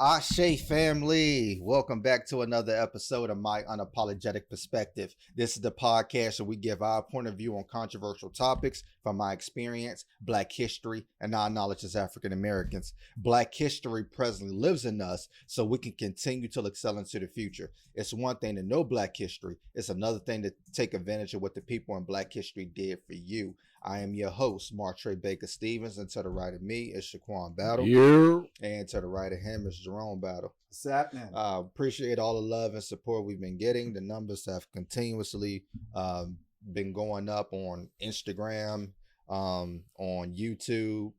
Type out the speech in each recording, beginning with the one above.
Ashe family, welcome back to another episode of My Unapologetic Perspective. This is the podcast where we give our point of view on controversial topics from my experience, Black history, and our knowledge as African Americans. Black history presently lives in us, so we can continue to excel into the future. It's one thing to know Black history. It's another thing to take advantage of what the people in Black history did for you. I am your host, Martre Baker Stevens, and to the right of me is Shaquan Battle. Yeah. And to the right of him is Jerome Battle. What's happening? Appreciate all the love and support we've been getting. The numbers have continuously been going up on Instagram, on YouTube,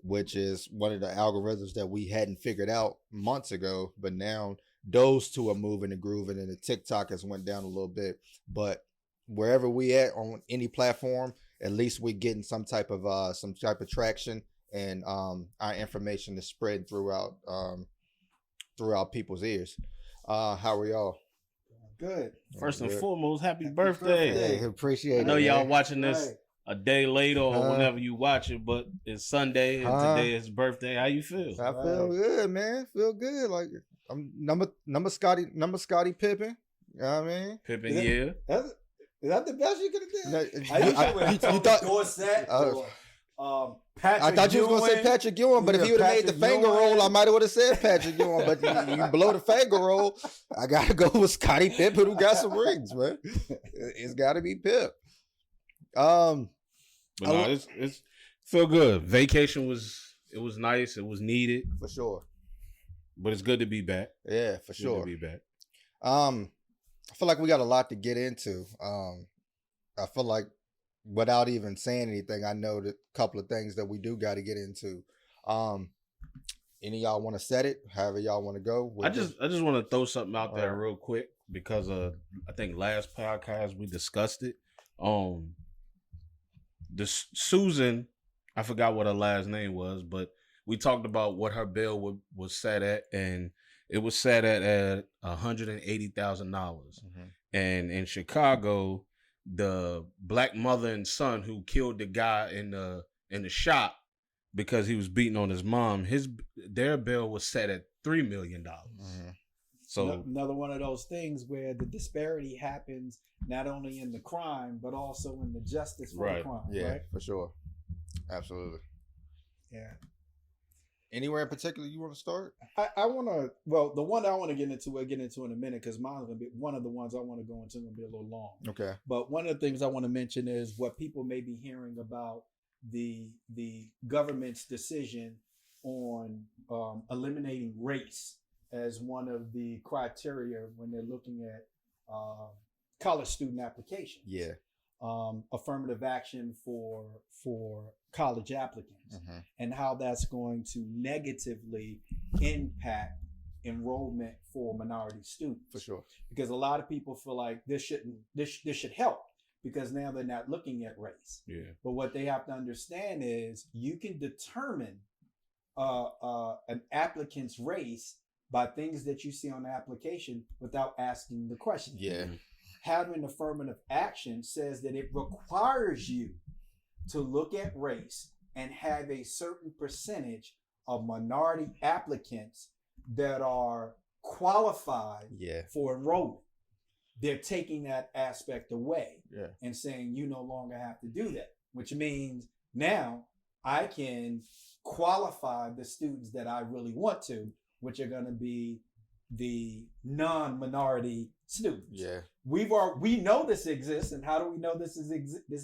which is one of the algorithms that we hadn't figured out months ago. But now those two are moving and grooving, and the TikTok has went down a little bit. But wherever we at on any platform, at least we're getting some type of traction, and our information is spreading throughout people's ears. How are y'all? Good. First and foremost, happy birthday. Hey, appreciate it. I know y'all man. watching this a day later or whenever you watch it, but it's Sunday and today is his birthday. How you feel? I feel good, man. Feel good. Like I'm number Scotty Pippen. You know what I mean? Pippen, yeah. Is that the best you could have done? You thought Dorset or Patrick I thought you was gonna say Patrick Ewing, but if you would have made the finger roll, I might have would have said Patrick Ewing. But you blow the finger roll, I gotta go with Scottie Pippen, who got some rings, man. It's gotta be Pip. But no, it's feel good. Vacation was nice. It was needed For sure. but it's good to be back. Yeah, for Good sure. to be back. I feel like we got a lot to get into. I feel like without even saying anything, I know that a couple of things that we do got to get into. Any of y'all want to set it? However y'all want to go. I just want to throw something out there real quick because I think last podcast we discussed it. Susan, I forgot what her last name was, but we talked about what her bill was set at, and it was set at $180,000. Mm-hmm. And in Chicago, the black mother and son who killed the guy in the shop because he was beating on his mom, their bill was set at $3 million. Mm-hmm. So another one of those things where the disparity happens not only in the crime but also in the justice for the crime. Yeah, right? for sure. Absolutely. Yeah. Anywhere in particular you want to start? I want to. Well, the one I want to get into, we'll get into in a minute because mine's gonna be one of the ones I want to go into. Gonna be a little long. Okay. But one of the things I want to mention is what people may be hearing about the government's decision on eliminating race as one of the criteria when they're looking at college student applications. Yeah. Affirmative action for college applicants, Mm-hmm. and how that's going to negatively impact enrollment for minority students. For sure. Because a lot of people feel like this should help because now they're not looking at race. yeah, But what they have to understand is you can determine an applicant's race by things that you see on the application without asking the question. Yeah. Having affirmative action says that it requires you to look at race and have a certain percentage of minority applicants that are qualified for enrollment. They're taking that aspect away and saying you no longer have to do that, which means now I can qualify the students that I really want to, which are going to be the non-minority students. Yeah. We know this exists, and how do we know this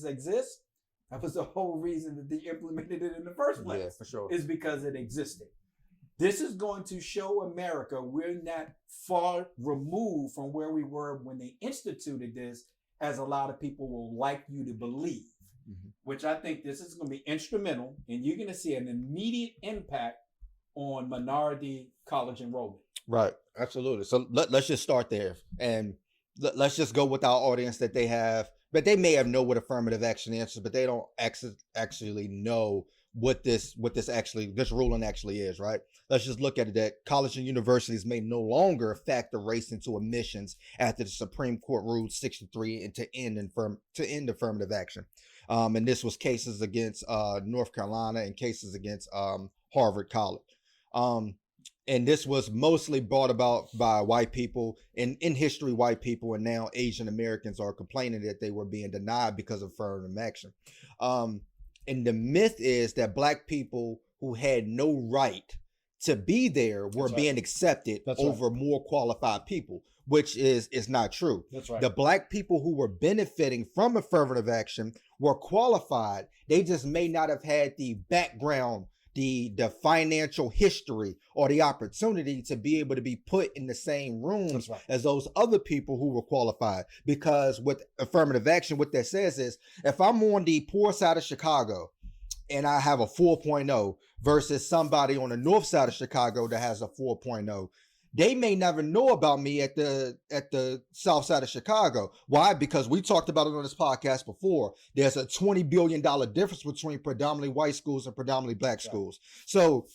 exists? That was the whole reason that they implemented it in the first place. Yeah, for sure. Is because it existed. This is going to show America we're not far removed from where we were when they instituted this, as a lot of people will like you to believe. Mm-hmm. Which I think this is going to be instrumental, and you're going to see an immediate impact on minority college enrollment. Right. Absolutely. So let's just start there, and let's just go with our audience that they have, but they may have know what affirmative action is, but they don't actually know what this ruling actually is, right? Let's just look at it that college and universities may no longer factor race into admissions after the Supreme Court ruled 63 and to end affirmative action. And this was cases against North Carolina and cases against Harvard College. And this was mostly brought about by white people, in history, white people, and now Asian Americans are complaining that they were being denied because of affirmative action. And the myth is that Black people who had no right to be there were being accepted over more qualified people, which is not true. That's right. The Black people who were benefiting from affirmative action were qualified. They just may not have had the background, the financial history, or the opportunity to be able to be put in the same rooms as those other people who were qualified. Because with affirmative action, what that says is, if I'm on the poor side of Chicago and I have a 4.0 versus somebody on the north side of Chicago that has a 4.0, they may never know about me at the south side of Chicago. Why? Because we talked about it on this podcast before. There's a $20 billion difference between predominantly white schools and predominantly Black schools. So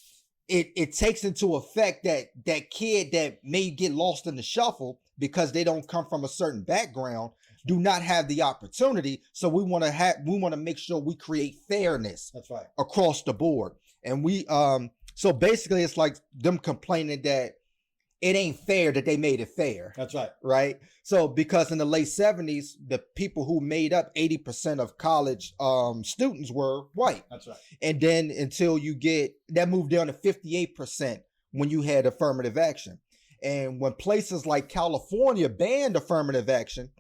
it takes into effect that kid that may get lost in the shuffle because they don't come from a certain background do not have the opportunity. So we want to make sure we create fairness. That's right. Across the board. And we so basically it's like them complaining that it ain't fair that they made it fair. That's right. Right. So because in the late 70s, the people who made up 80% of college students were white. That's right. And then until you get that moved down to 58% when you had affirmative action. And when places like California banned affirmative action,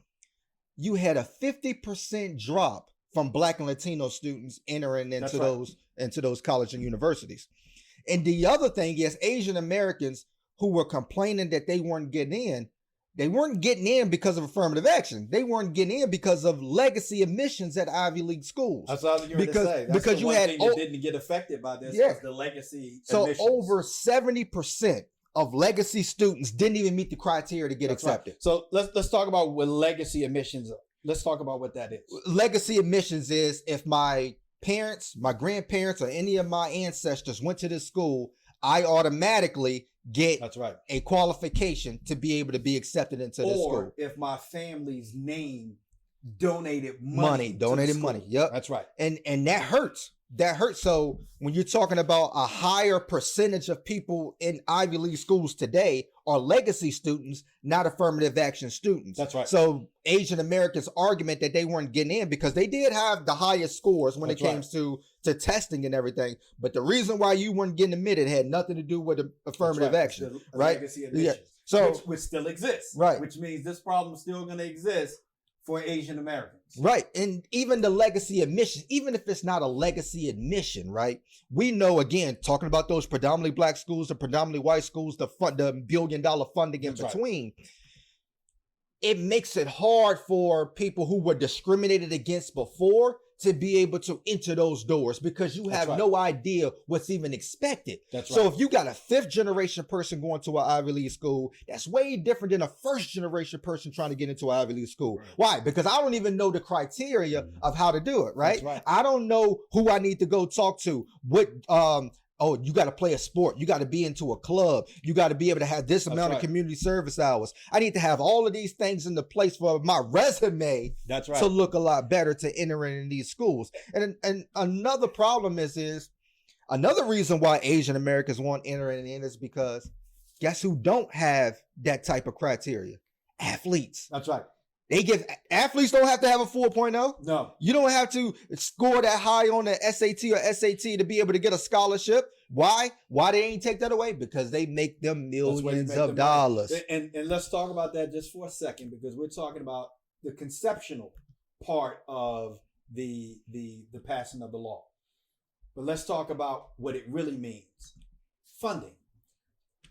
you had a 50% drop from Black and Latino students entering into those colleges and universities. And the other thing is Asian Americans who were complaining that they weren't getting in because of affirmative action. They weren't getting in because of legacy admissions at Ivy League schools. That's what I was going to say. That's because the one thing that didn't get affected by this was the legacy admissions. So over 70% of legacy students didn't even meet the criteria to get accepted. Right. So let's talk about what legacy admissions are. Let's talk about what that is. Legacy admissions is if my parents, my grandparents, or any of my ancestors went to this school, I automatically get a qualification to be able to be accepted into this school. Or if my family's name donated money. Yep. That's right. And that hurts. That hurts. So when you're talking about a higher percentage of people in Ivy League schools today are legacy students, not affirmative action students. That's right. So Asian Americans' argument that they weren't getting in because they did have the highest scores when it came to testing and everything. But the reason why you weren't getting admitted had nothing to do with affirmative action. Right? Legacy admissions. Yeah. So which still exists. Right. Which means this problem is still going to exist for Asian Americans. Right. And even the legacy admission, even if it's not a legacy admission, right? We know, again, talking about those predominantly Black schools, the predominantly white schools, the $1 billion funding in between, it makes it hard for people who were discriminated against before to be able to enter those doors because you have no idea what's even expected. So if you got a fifth generation person going to an Ivy League school, that's way different than a first generation person trying to get into an Ivy League school. Why? Because I don't even know the criteria of how to do it, right? I don't know who I need to go talk to. What you got to play a sport. You got to be into a club. You got to be able to have this amount of community service hours. I need to have all of these things in the place for my resume to look a lot better to enter in these schools. And another problem is another reason why Asian Americans want entering in is because guess who don't have that type of criteria? Athletes. That's right. Athletes don't have to have a 4.0. No. You don't have to score that high on the SAT or SAT to be able to get a scholarship. Why? Why they ain't take that away? Because they make them millions of dollars. And let's talk about that just for a second, because we're talking about the conceptual part of the passing of the law. But let's talk about what it really means. Funding.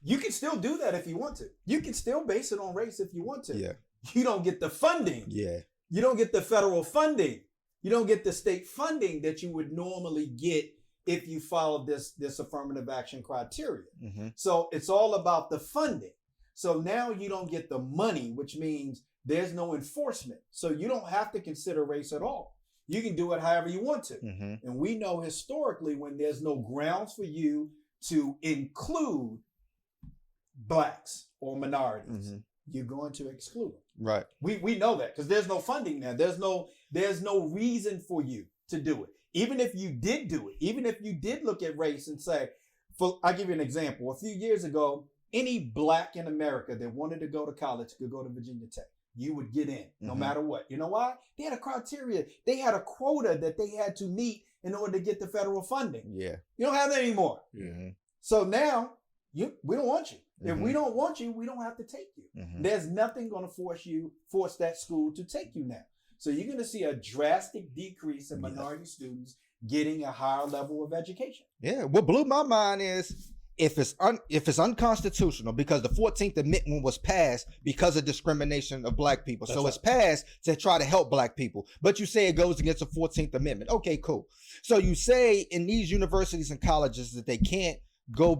You can still do that if you want to. You can still base it on race if you want to. Yeah. You don't get the funding. Yeah. You don't get the federal funding. You don't get the state funding that you would normally get if you follow this affirmative action criteria. Mm-hmm. So it's all about the funding. So now you don't get the money, which means there's no enforcement. So you don't have to consider race at all. You can do it however you want to. Mm-hmm. And we know historically when there's no grounds for you to include Blacks or minorities, you're going to exclude them. Right. We know that because there's no funding now. There's no reason for you to do it. Even if you did do it, even if you did look at race and say, I'll give you an example. A few years ago, any black in America that wanted to go to college could go to Virginia Tech. You would get in no matter what. You know why? They had a criteria. They had a quota that they had to meet in order to get the federal funding. Yeah. You don't have that anymore. Mm-hmm. So now we don't want you. If we don't want you, we don't have to take you. There's nothing going to force that school to take you now. So you're going to see a drastic decrease in minority students getting a higher level of education. Yeah. What blew my mind is if it's unconstitutional, because the 14th Amendment was passed because of discrimination of black people. That's so it's passed to try to help black people. But you say it goes against the 14th Amendment. Okay, cool. So you say in these universities and colleges that they can't go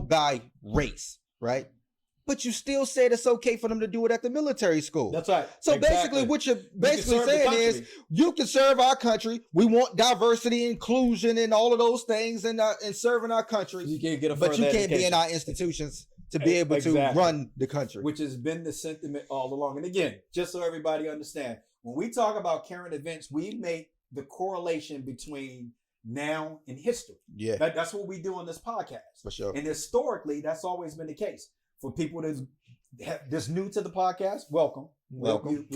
by race, right? But you still said it's okay for them to do it at the military school. That's right. So basically what you're basically saying is you can serve our country. We want diversity, inclusion, and all of those things in serving our country. You can't get a but you can't be in our institutions to be able to run the country. Which has been the sentiment all along. And again, just so everybody understand, when we talk about current events, we make the correlation between now and history. Yeah. That's what we do on this podcast. For sure. And historically, that's always been the case. For people that's new to the podcast, welcome. We hope you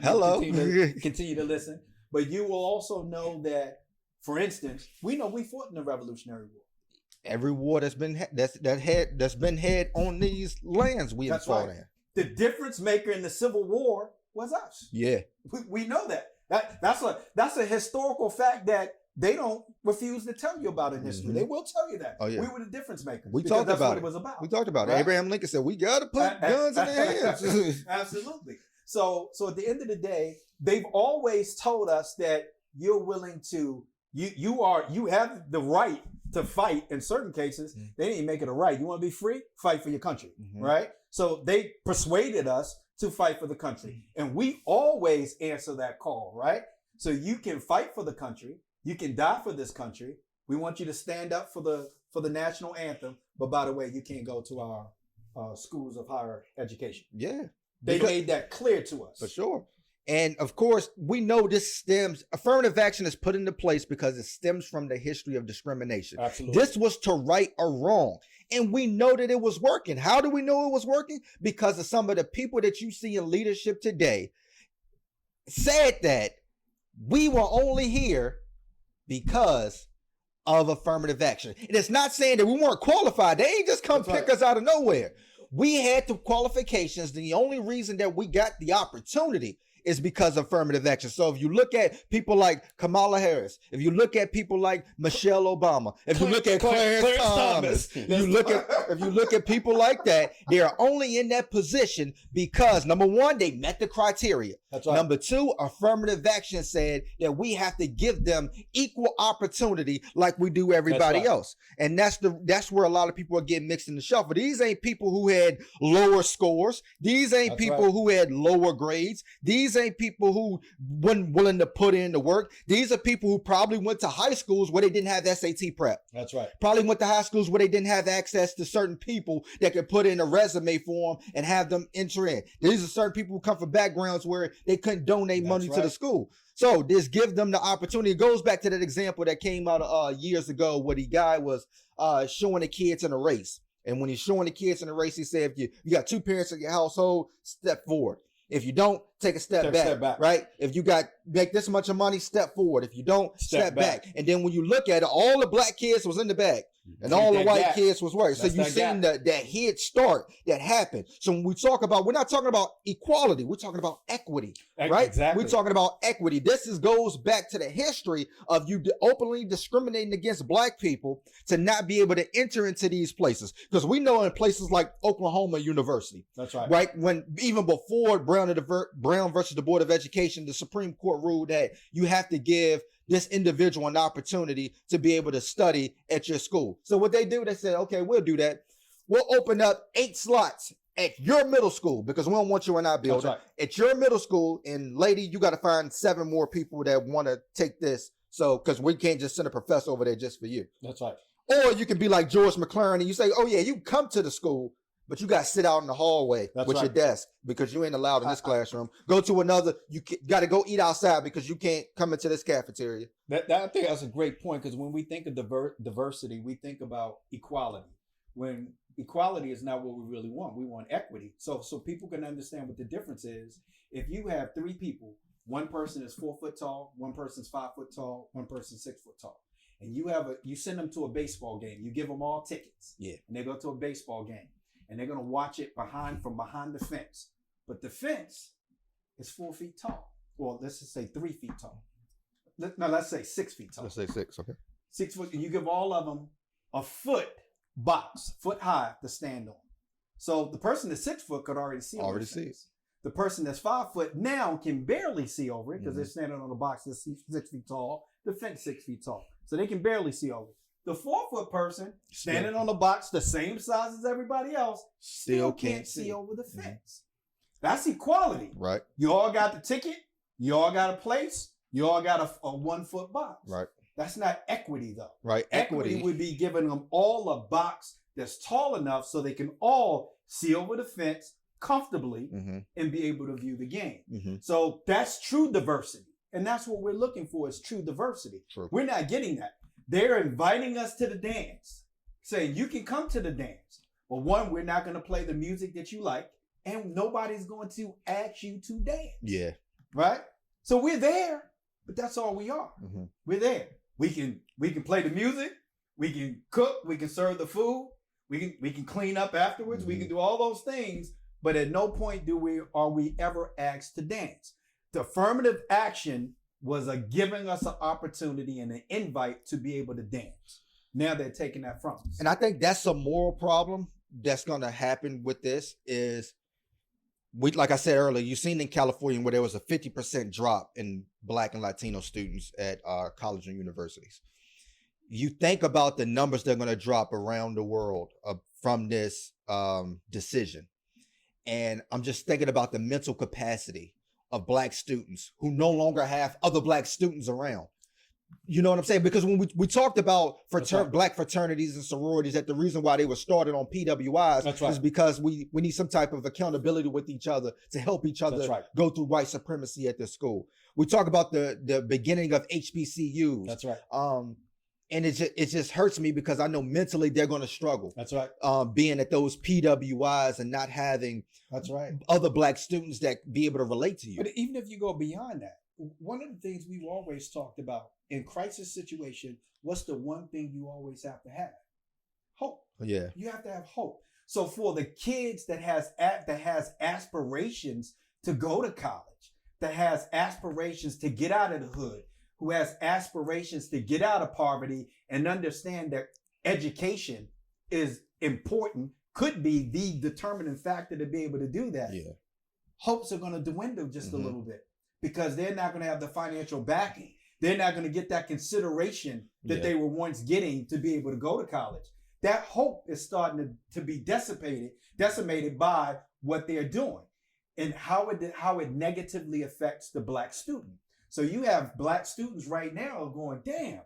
Hello. Continue to listen. But you will also know that, for instance, we fought in the Revolutionary War. Every war that's been had on these lands we have fought in. The difference maker in the Civil War was us. Yeah. We know that. That's a historical fact that they don't refuse to tell you about in history. They will tell you that. Oh, yeah. We were the difference makers. We talked about what it was about. We talked about it. Abraham Lincoln said, we got to put guns in their hands. Absolutely. So at the end of the day, they've always told us that you're willing to, you have the right to fight in certain cases. They didn't make it a right. You want to be free? Fight for your country, right? So they persuaded us to fight for the country. And we always answer that call, right? So you can fight for the country. You can die for this country. We want you to stand up for the national anthem. But by the way, you can't go to our schools of higher education. Yeah. They made that clear to us. For sure. And of course, we know affirmative action is put into place because it stems from the history of discrimination. Absolutely. This was to right a wrong. And we know that it was working. How do we know it was working? Because of some of the people that you see in leadership today said that we were only here because of affirmative action. And it's not saying that we weren't qualified. They ain't just come pick us out of nowhere. We had the qualifications. The only reason that we got the opportunity is because of affirmative action. So if you look at people like Kamala Harris, if you look at people like Michelle Obama, if you look at Clarence Thomas, if you look at people like that, they are only in that position because, number one, they met the criteria. That's right. Number two, affirmative action said that we have to give them equal opportunity like we do everybody else. And that's where a lot of people are getting mixed in the shuffle. These ain't people who had lower scores. These ain't people who had lower grades. These ain't people who weren't willing to put in the work. These are people who probably went to high schools where they didn't have SAT prep. That's right. Probably went to high schools where they didn't have access to certain people that could put in a resume for them and have them enter in. These are certain people who come from backgrounds where they couldn't donate money to the school. So this gives them the opportunity. It goes back to that example that came out years ago where the guy was showing the kids in a race. And when he's showing the kids in a race, he said, if you got two parents in your household, step forward. If you don't, take a step back, right? If you make this much of money, step forward. If you don't, step back. And then when you look at it, all the black kids was in the back. And all the white kids was working. So you seen that head start that happened. So when we talk about, we're not talking about equality. We're talking about equity, right? Exactly. We're talking about equity. This goes back to the history of you openly discriminating against black people to not be able to enter into these places. Because we know in places like Oklahoma University, that's right, right? When even before Brown versus the Board of Education, the Supreme Court ruled that you have to give this individual an opportunity to be able to study at your school. So what they do, they said, okay, we'll do that. We'll open up 8 slots at your middle school because we don't want you in our building. Right. At your middle school, and lady, you got to find 7 more people that want to take this. So, because we can't just send a professor over there just for you. That's right. Or you can be like George McLaren and you say, oh yeah, you come to the school, But you got to sit out in the hallway with your desk because you ain't allowed in this classroom. Go to another. You got to go eat outside because you can't come into this cafeteria. I think that's a great point, because when we think of diversity, we think about equality. When equality is not what we really want. We want equity. So people can understand what the difference is. If you have 3 people, one person is 4 foot tall, one person's 5 foot tall, one person's 6 foot tall, and you send them to a baseball game. You give them all tickets. Yeah. And they go to a baseball game, and they're going to watch it from behind the fence. But the fence is 4 feet tall. Well, let's just say 3 feet tall. Let's say 6 feet tall. Let's say 6, okay. 6 foot, and you give all of them a foot high to stand on. So the person that's 6 foot could already see over it. The person that's 5 foot now can barely see over it because they're standing on a box that's 6 feet tall, the fence 6 feet tall. So they can barely see over it. The 4 foot person standing on the box the same size as everybody else still can't see over the fence. That's equality. Right. You all got the ticket. You all got a place. You all got a 1 foot box. Right. That's not equity, though. Right. Equity would be giving them all a box that's tall enough so they can all see over the fence comfortably and be able to view the game. So that's true diversity. And that's what we're looking for, is true diversity. True. We're not getting that. They're inviting us to the dance, saying you can come to the dance. Well, one, we're not going to play the music that you like, and nobody's going to ask you to dance. Yeah. Right? So we're there, but that's all we are. We're there. We can play the music, we can cook, we can serve the food, we can clean up afterwards, we can do all those things, but at no point are we ever asked to dance. The affirmative action was giving us an opportunity and an invite to be able to dance. Now they're taking that from us. And I think that's a moral problem that's going to happen with this is, like I said earlier, you've seen in California where there was a 50% drop in Black and Latino students at colleges and universities. You think about the numbers that are going to drop around the world from this decision. And I'm just thinking about the mental capacity of Black students who no longer have other Black students around. You know what I'm saying? Because when we talked about Black fraternities and sororities, that the reason why they were started on PWIs is because we need some type of accountability with each other to help each other go through white supremacy at the school. We talk about the beginning of HBCUs. That's right. And it just hurts me because I know mentally they're going to struggle. That's right. Being at those PWIs and not having other Black students that be able to relate to you. But even if you go beyond that, one of the things we've always talked about in crisis situation, what's the one thing you always have to have? Hope. Yeah. You have to have hope. So for the kids that has aspirations to go to college, that has aspirations to get out of the hood, who has aspirations to get out of poverty and understand that education is important, could be the determining factor to be able to do that. Yeah. Hopes are going to dwindle just a little bit because they're not going to have the financial backing. They're not going to get that consideration that they were once getting to be able to go to college. That hope is starting to be decimated by what they're doing and how it negatively affects the Black student. So you have Black students right now going, damn,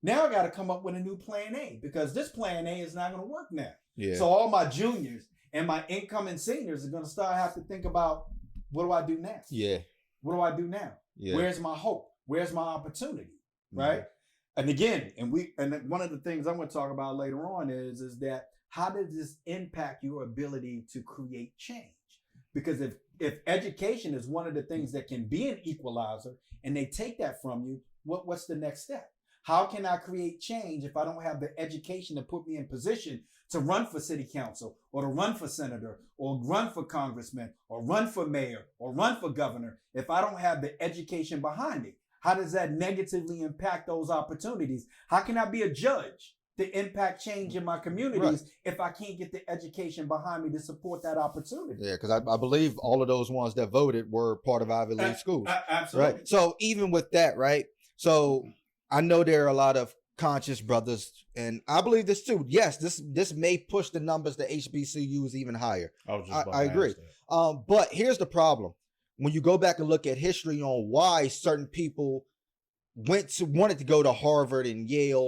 now I got to come up with a new plan A because this plan A is not going to work now. Yeah. So all my juniors and my incoming seniors are going to have to think about, what do I do now? Yeah. What do I do now? Yeah. Where's my hope? Where's my opportunity? Right? And again, and one of the things I'm going to talk about later on is that how does this impact your ability to create change? Because if education is one of the things that can be an equalizer and they take that from you, what's the next step? How can I create change if I don't have the education to put me in position to run for city council or to run for senator or run for congressman or run for mayor or run for governor if I don't have the education behind it? How does that negatively impact those opportunities? How can I be a judge to impact change in my communities if I can't get the education behind me to support that opportunity? Yeah, because I believe all of those ones that voted were part of Ivy League schools. Absolutely. Right. So even with that, right? So I know there are a lot of conscious brothers, and I believe this too. Yes, this may push the numbers to HBCUs even higher. I agree. But here's the problem. When you go back and look at history on why certain people wanted to go to Harvard and Yale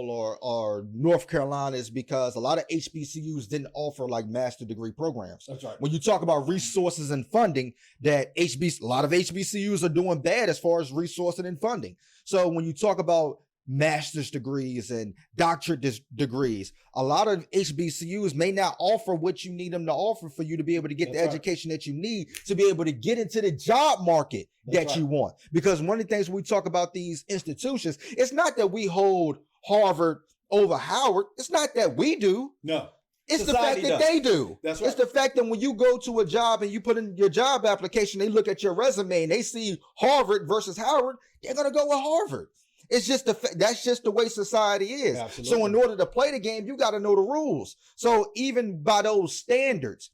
or North Carolina is because a lot of HBCUs didn't offer like master degree programs. That's right. When you talk about resources and funding, a lot of HBCUs are doing bad as far as resourcing and funding. So when you talk about master's degrees and doctorate degrees, a lot of HBCUs may not offer what you need them to offer for you to be able to get the education that you need to be able to get into the job market that you want. Because one of the things we talk about these institutions, it's not that we hold Harvard over Howard. It's not that we do. No. It's society the fact that they do. That's right. It's the fact that when you go to a job and you put in your job application, they look at your resume and they see Harvard versus Howard, they're going to go with Harvard. It's just that's just the way society is. Absolutely. So in order to play the game, you got to know the rules. So even by those standards,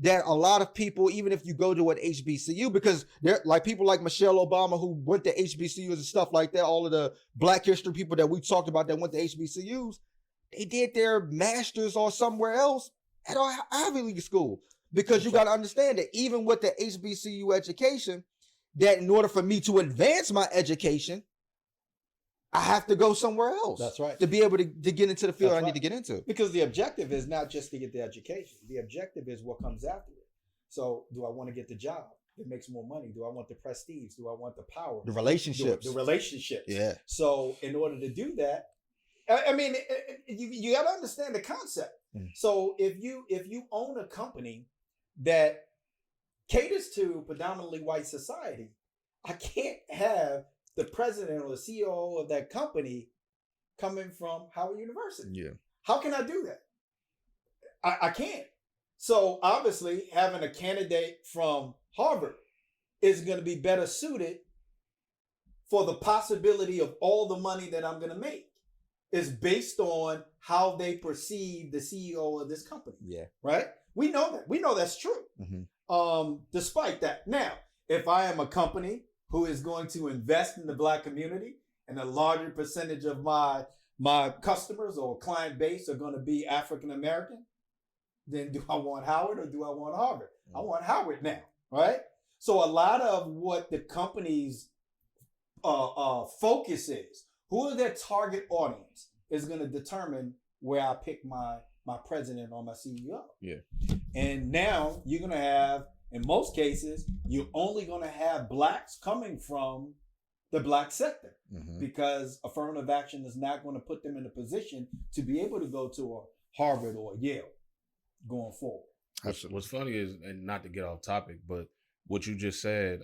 that a lot of people, even if you go to an HBCU, because they're like people like Michelle Obama who went to HBCUs and stuff like that, all of the Black history people that we talked about that went to HBCUs, they did their masters or somewhere else at our Ivy League school. Because you got to understand that even with the HBCU education, that in order for me to advance my education, I have to go somewhere else. That's right. To be able to get into the field I need to get into. Because the objective is not just to get the education. The objective is what comes after it. So do I want to get the job that makes more money? Do I want the prestige? Do I want the power? The relationships. The relationships. Yeah. So in order to do that, I mean, you got to understand the concept. So if you own a company that caters to predominantly white society, I can't have the president or the CEO of that company coming from Howard University. Yeah. How can I do that? I can't. So obviously having a candidate from Harvard is going to be better suited for the possibility of all the money that I'm going to make. Is based on how they perceive the CEO of this company. Yeah. Right? We know that. We know that's true. Mm-hmm. Despite that. Now, if I am a company who is going to invest in the Black community and a larger percentage of my customers or client base are going to be African American, then do I want Howard or do I want Harvard? I want Howard now, right? So a lot of what the company's focus is, who is their target audience, is going to determine where I pick my president or my CEO. Yeah. And now you're going to have, in most cases, you're only going to have Blacks coming from the Black sector because affirmative action is not going to put them in a position to be able to go to a Harvard or a Yale going forward. What's funny is, and not to get off topic, but what you just said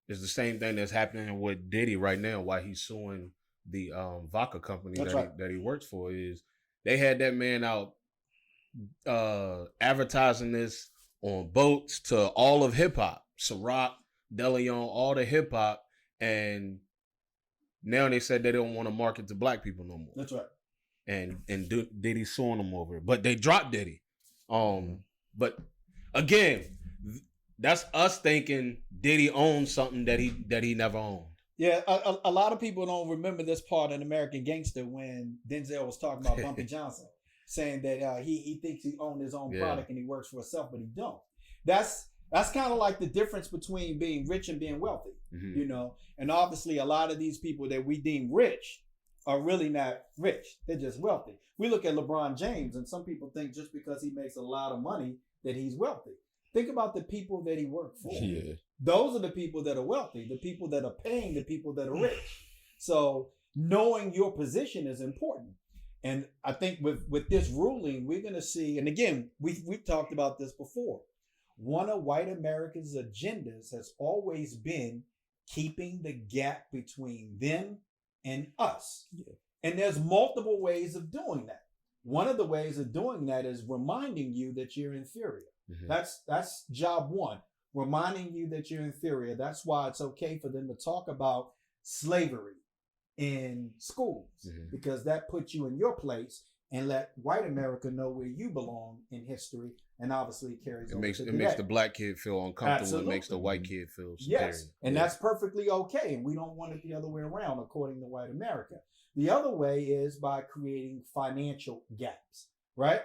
is the same thing that's happening with Diddy right now, why he's suing the vodka company that he works for. Is they had that man out advertising this on boats to all of hip hop, Ciroc, DeLeon, all the hip hop, and now they said they don't want to market to Black people no more. That's right. And Diddy suing them over it, but they dropped Diddy. But again, that's us thinking Diddy owns something that he never owned. Yeah, a lot of people don't remember this part in American Gangster when Denzel was talking about Bumpy Johnson, saying that he thinks he owns his own product and he works for himself, but he don't. That's kind of like the difference between being rich and being wealthy, you know. And obviously, a lot of these people that we deem rich are really not rich; they're just wealthy. We look at LeBron James, and some people think just because he makes a lot of money that he's wealthy. Think about the people that he worked for. Yeah. Those are the people that are wealthy, the people that are paying the people that are rich. So knowing your position is important. And I think with this ruling, we're going to see, and again, we've talked about this before. One of white America's agendas has always been keeping the gap between them and us. Yeah. And there's multiple ways of doing that. One of the ways of doing that is reminding you that you're inferior. That's job one, reminding you that you're inferior. That's why it's okay for them to talk about slavery in schools, because that puts you in your place and let white America know where you belong in history, and obviously it carries over to today. It makes the Black kid feel uncomfortable. Absolutely. It makes the white kid feel superior. Yes, and that's perfectly okay, and we don't want it the other way around according to white America. The other way is by creating financial gaps, right?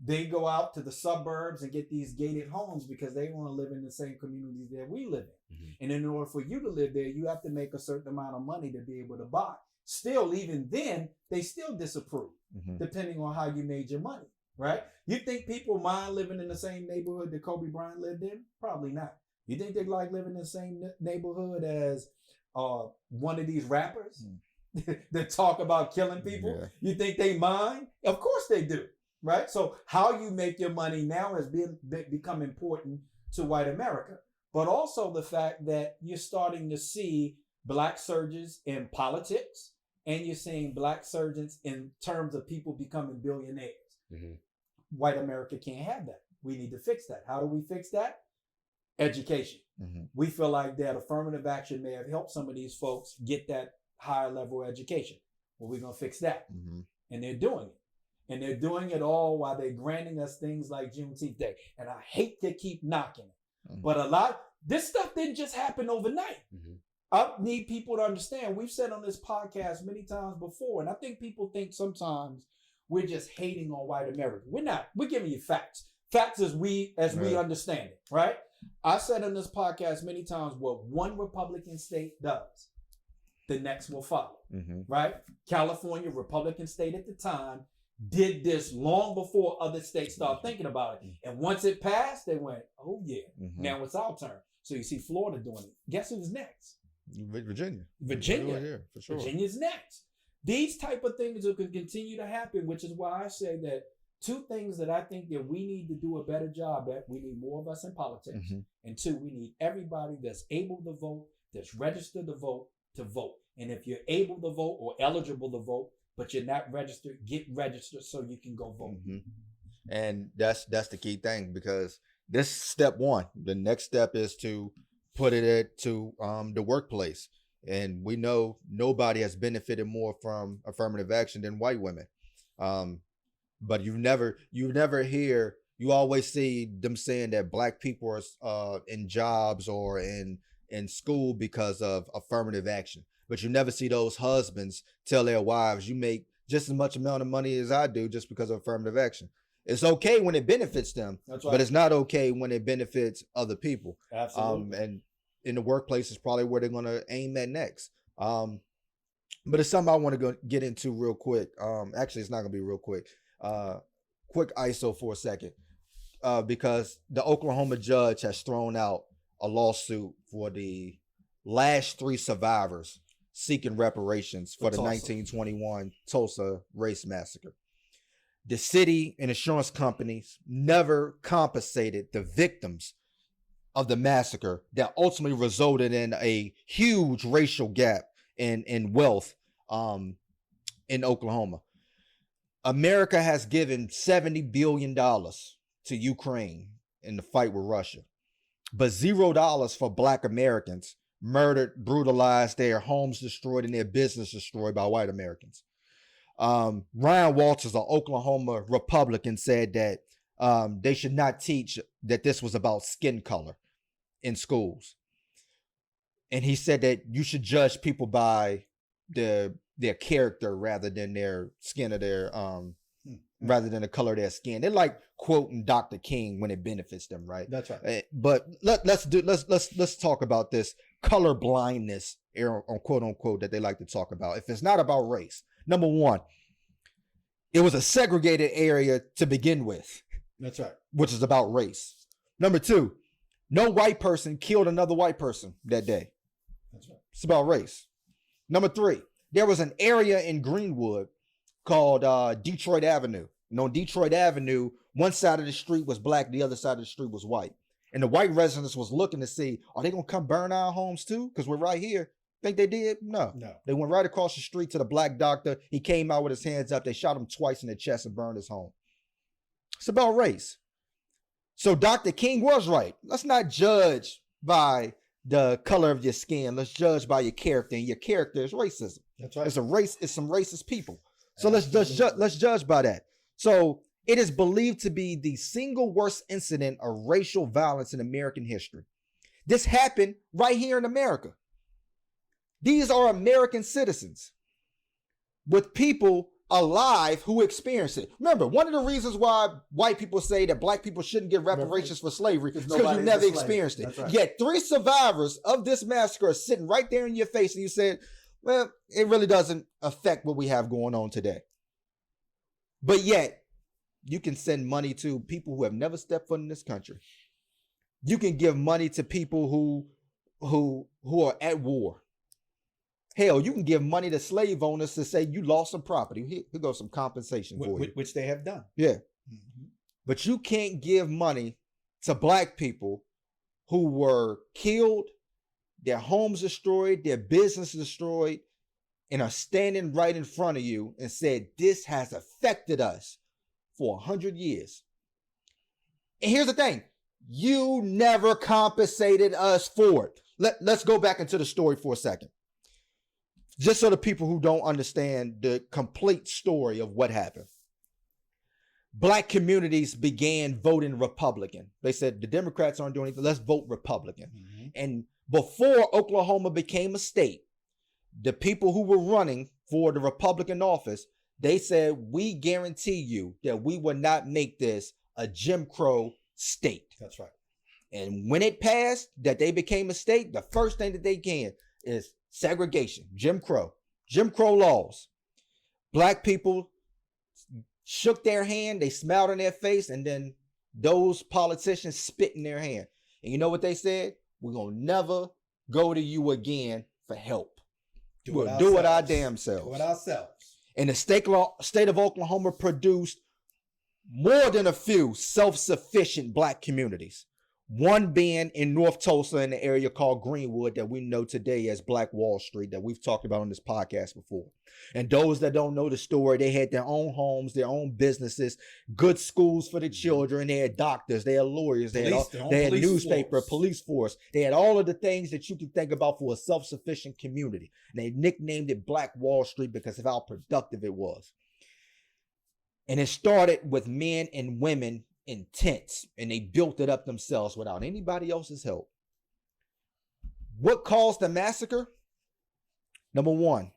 They go out to the suburbs and get these gated homes because they want to live in the same communities that we live in. Mhm. And in order for you to live there, you have to make a certain amount of money to be able to buy. Still, even then, they still disapprove, depending on how you made your money, right? You think people mind living in the same neighborhood that Kobe Bryant lived in? Probably not. You think they like living in the same neighborhood as one of these rappers that talk about killing people? Yeah. You think they mind? Of course they do, right? So how you make your money now has become important to white America. But also the fact that you're starting to see Black surges in politics, and you're seeing Black surges in terms of people becoming billionaires. White America can't have that. We need to fix that. How do we fix that? Education. We feel like that affirmative action may have helped some of these folks get that higher level education. Well, we're going to fix that. And they're doing it. And they're doing it all while they're granting us things like Juneteenth Day. And I hate to keep knocking it. But this stuff didn't just happen overnight. I need people to understand. We've said on this podcast many times before, and I think people think sometimes we're just hating on white America. We're not. We're giving you facts. Facts as we understand it, right? I said on this podcast many times, what one Republican state does, the next will follow, right? California, Republican state at the time, did this long before other states started thinking about it. And once it passed, they went, oh yeah, now it's our turn. So you see Florida doing it. Guess who's next? Virginia, for sure. Virginia's next. These type of things will continue to happen, which is why I say that two things that I think that we need to do a better job at. We need more of us in politics, and two, we need everybody that's able to vote, that's registered to vote. And if you're able to vote or eligible to vote, but you're not registered, get registered so you can go vote. And that's the key thing, because this is step one. The next step is to put it to the workplace. And we know nobody has benefited more from affirmative action than white women. But you always see them saying that Black people are in jobs or in school because of affirmative action. But you never see those husbands tell their wives, you make just as much amount of money as I do just because of affirmative action. It's okay when it benefits them, but it's not okay when it benefits other people. Absolutely. And in the workplace is probably where they're going to aim at next. But it's something I want to get into real quick. Actually, it's not going to be real quick. Quick ISO for a second, because the Oklahoma judge has thrown out a lawsuit for the last 3 survivors seeking reparations for the 1921 Tulsa race massacre. The city and insurance companies never compensated the victims of the massacre that ultimately resulted in a huge racial gap in wealth in Oklahoma. America has given $70 billion to Ukraine in the fight with Russia, but $0 for Black Americans murdered, brutalized, their homes destroyed, and their business destroyed by white Americans. Ryan Walters, an Oklahoma Republican, said that they should not teach that this was about skin color in schools. And he said that you should judge people by their character rather than their skin or their rather than the color of their skin. They're like quoting Dr. King when it benefits them, right? That's right. But let's talk about this color blindness, quote unquote, that they like to talk about. If it's not about race, number one, it was a segregated area to begin with. That's right. Which is about race. Number two, no white person killed another white person that day. That's right. It's about race. Number three, there was an area in Greenwood called Detroit Avenue. And on Detroit Avenue, one side of the street was Black, the other side of the street was white. And the white residents was looking to see, are they going to come burn our homes too? Because we're right here. Think they did? No. They went right across the street to the Black doctor. He came out with his hands up. They shot him twice in the chest and burned his home. It's about race. So Dr. King was right. Let's not judge by the color of your skin. Let's judge by your character, and your character is racism. That's right. It's some racist people. So let's judge by that. So it is believed to be the single worst incident of racial violence in American history. This happened right here in America. These are American citizens with people alive who experienced it. Remember, one of the reasons why white people say that black people shouldn't get reparations for slavery is because you never experienced it. Right. Yet 3 survivors of this massacre are sitting right there in your face, and you said, well, it really doesn't affect what we have going on today. But yet, you can send money to people who have never stepped foot in this country. You can give money to people who are at war. Hell, you can give money to slave owners to say you lost some property. Here goes some compensation for you. Which they have done. Yeah. Mm-hmm. But you can't give money to black people who were killed, their homes destroyed, their business destroyed, and are standing right in front of you and said, this has affected us for 100 years. And here's the thing. You never compensated us for it. Let's go back into the story for a second. Just so the people who don't understand the complete story of what happened. Black communities began voting Republican. They said the Democrats aren't doing anything. Let's vote Republican. Mm-hmm. And before Oklahoma became a state, the people who were running for the Republican office, they said, we guarantee you that we will not make this a Jim Crow state. That's right. And when it passed that they became a state, the first thing that they can is segregation, Jim Crow laws. Black people shook their hand, they smiled on their face, and then those politicians spit in their hand. And you know what they said? We're going to never go to you again for help. We'll do it our damn selves. Do it ourselves. And the state of Oklahoma produced more than a few self-sufficient black communities. One being in North Tulsa in the area called Greenwood that we know today as Black Wallstreet that we've talked about on this podcast before. And those that don't know the story, they had their own homes, their own businesses, good schools for the children. They had doctors, they had lawyers, they had newspaper, police force. They had all of the things that you could think about for a self-sufficient community. And they nicknamed it Black Wallstreet because of how productive it was. And it started with men and women in tents, and they built it up themselves without anybody else's help. What caused the massacre? Number one,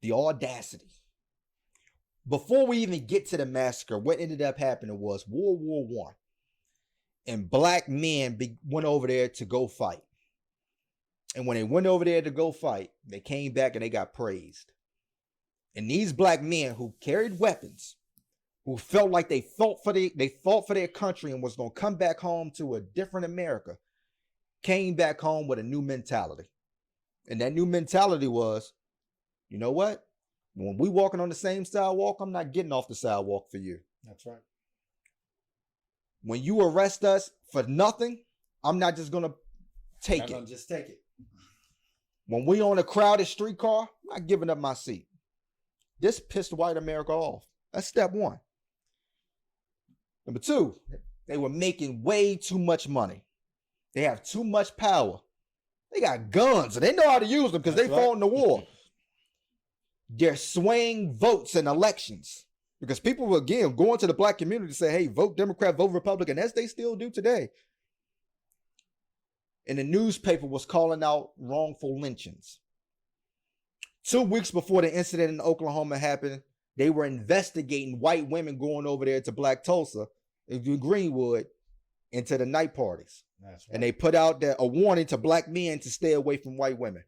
the audacity. Before we even get to the massacre, what ended up happening was World War I, and black men went over there to go fight. And when they went over there to go fight, they came back and they got praised. And these black men who carried weapons, who felt like they fought for their country and was going to come back home to a different America, came back home with a new mentality. And that new mentality was, you know what? When we walking on the same sidewalk, I'm not getting off the sidewalk for you. That's right. When you arrest us for nothing, I'm not just going to take it. I'm going to just take it. When we on a crowded streetcar, I'm not giving up my seat. This pissed white America off. That's step one. Number two, they were making way too much money. They have too much power. They got guns and they know how to use them because they fought in the war. They're swaying votes in elections because people were, again, going to the black community to say, hey, vote Democrat, vote Republican, as they still do today. And the newspaper was calling out wrongful lynchings. 2 weeks before the incident in Oklahoma happened, they were investigating white women going over there to Black Tulsa, in Greenwood, into the night parties. That's right. And they put out a warning to black men to stay away from white women.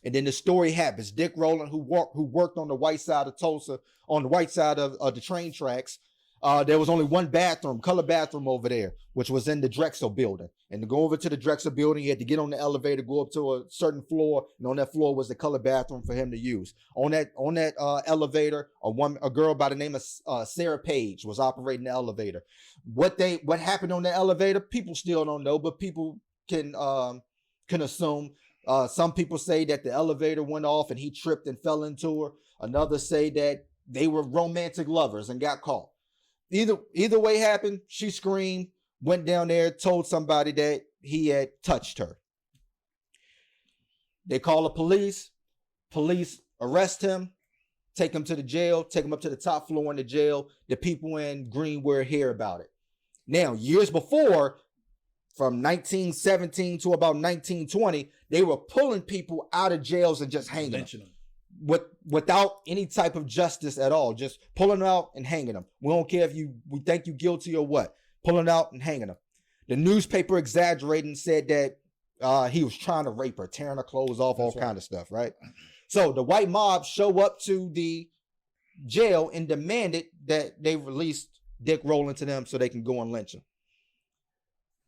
And then the story happens. Dick Rowland, who worked on the white side of Tulsa, on the white side of the train tracks, there was only one bathroom, color bathroom over there, which was in the Drexel building. And to go over to the Drexel building, you had to get on the elevator, go up to a certain floor, and on that floor was the color bathroom for him to use. On that elevator, a girl by the name of Sarah Page was operating the elevator. What happened on the elevator, people still don't know, but people can assume. Some people say that the elevator went off and he tripped and fell into her. Another say that they were romantic lovers and got caught. Either way happened, she screamed, went down there, told somebody that he had touched her. They call the police. Police arrest him, take him to the jail, take him up to the top floor in the jail. The people in Greenwood hear about it. Now, years before, from 1917 to about 1920, they were pulling people out of jails and just hanging them. without any type of justice at all, just pulling them out and hanging them. We don't care if we think you guilty or what, pulling out and hanging them. The newspaper exaggerated and said that he was trying to rape her, tearing her clothes off, all kind of stuff, right? So the white mob show up to the jail and demanded that they release Dick Rowland to them so they can go and lynch him.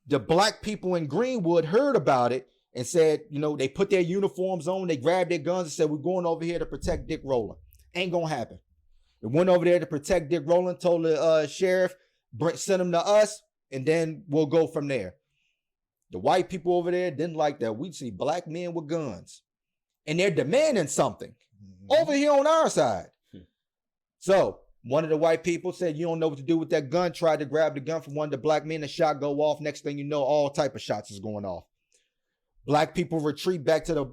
The black people in Greenwood heard about it and said, they put their uniforms on, they grabbed their guns and said, we're going over here to protect Dick Rowland. Ain't gonna happen. They went over there to protect Dick Rowland, told the sheriff, send him to us, and then we'll go from there. The white people over there didn't like that. We see black men with guns. And they're demanding something over here on our side. So one of the white people said, you don't know what to do with that gun, tried to grab the gun from one of the black men, the shot go off. Next thing you know, all type of shots is going off. Black people retreat back to the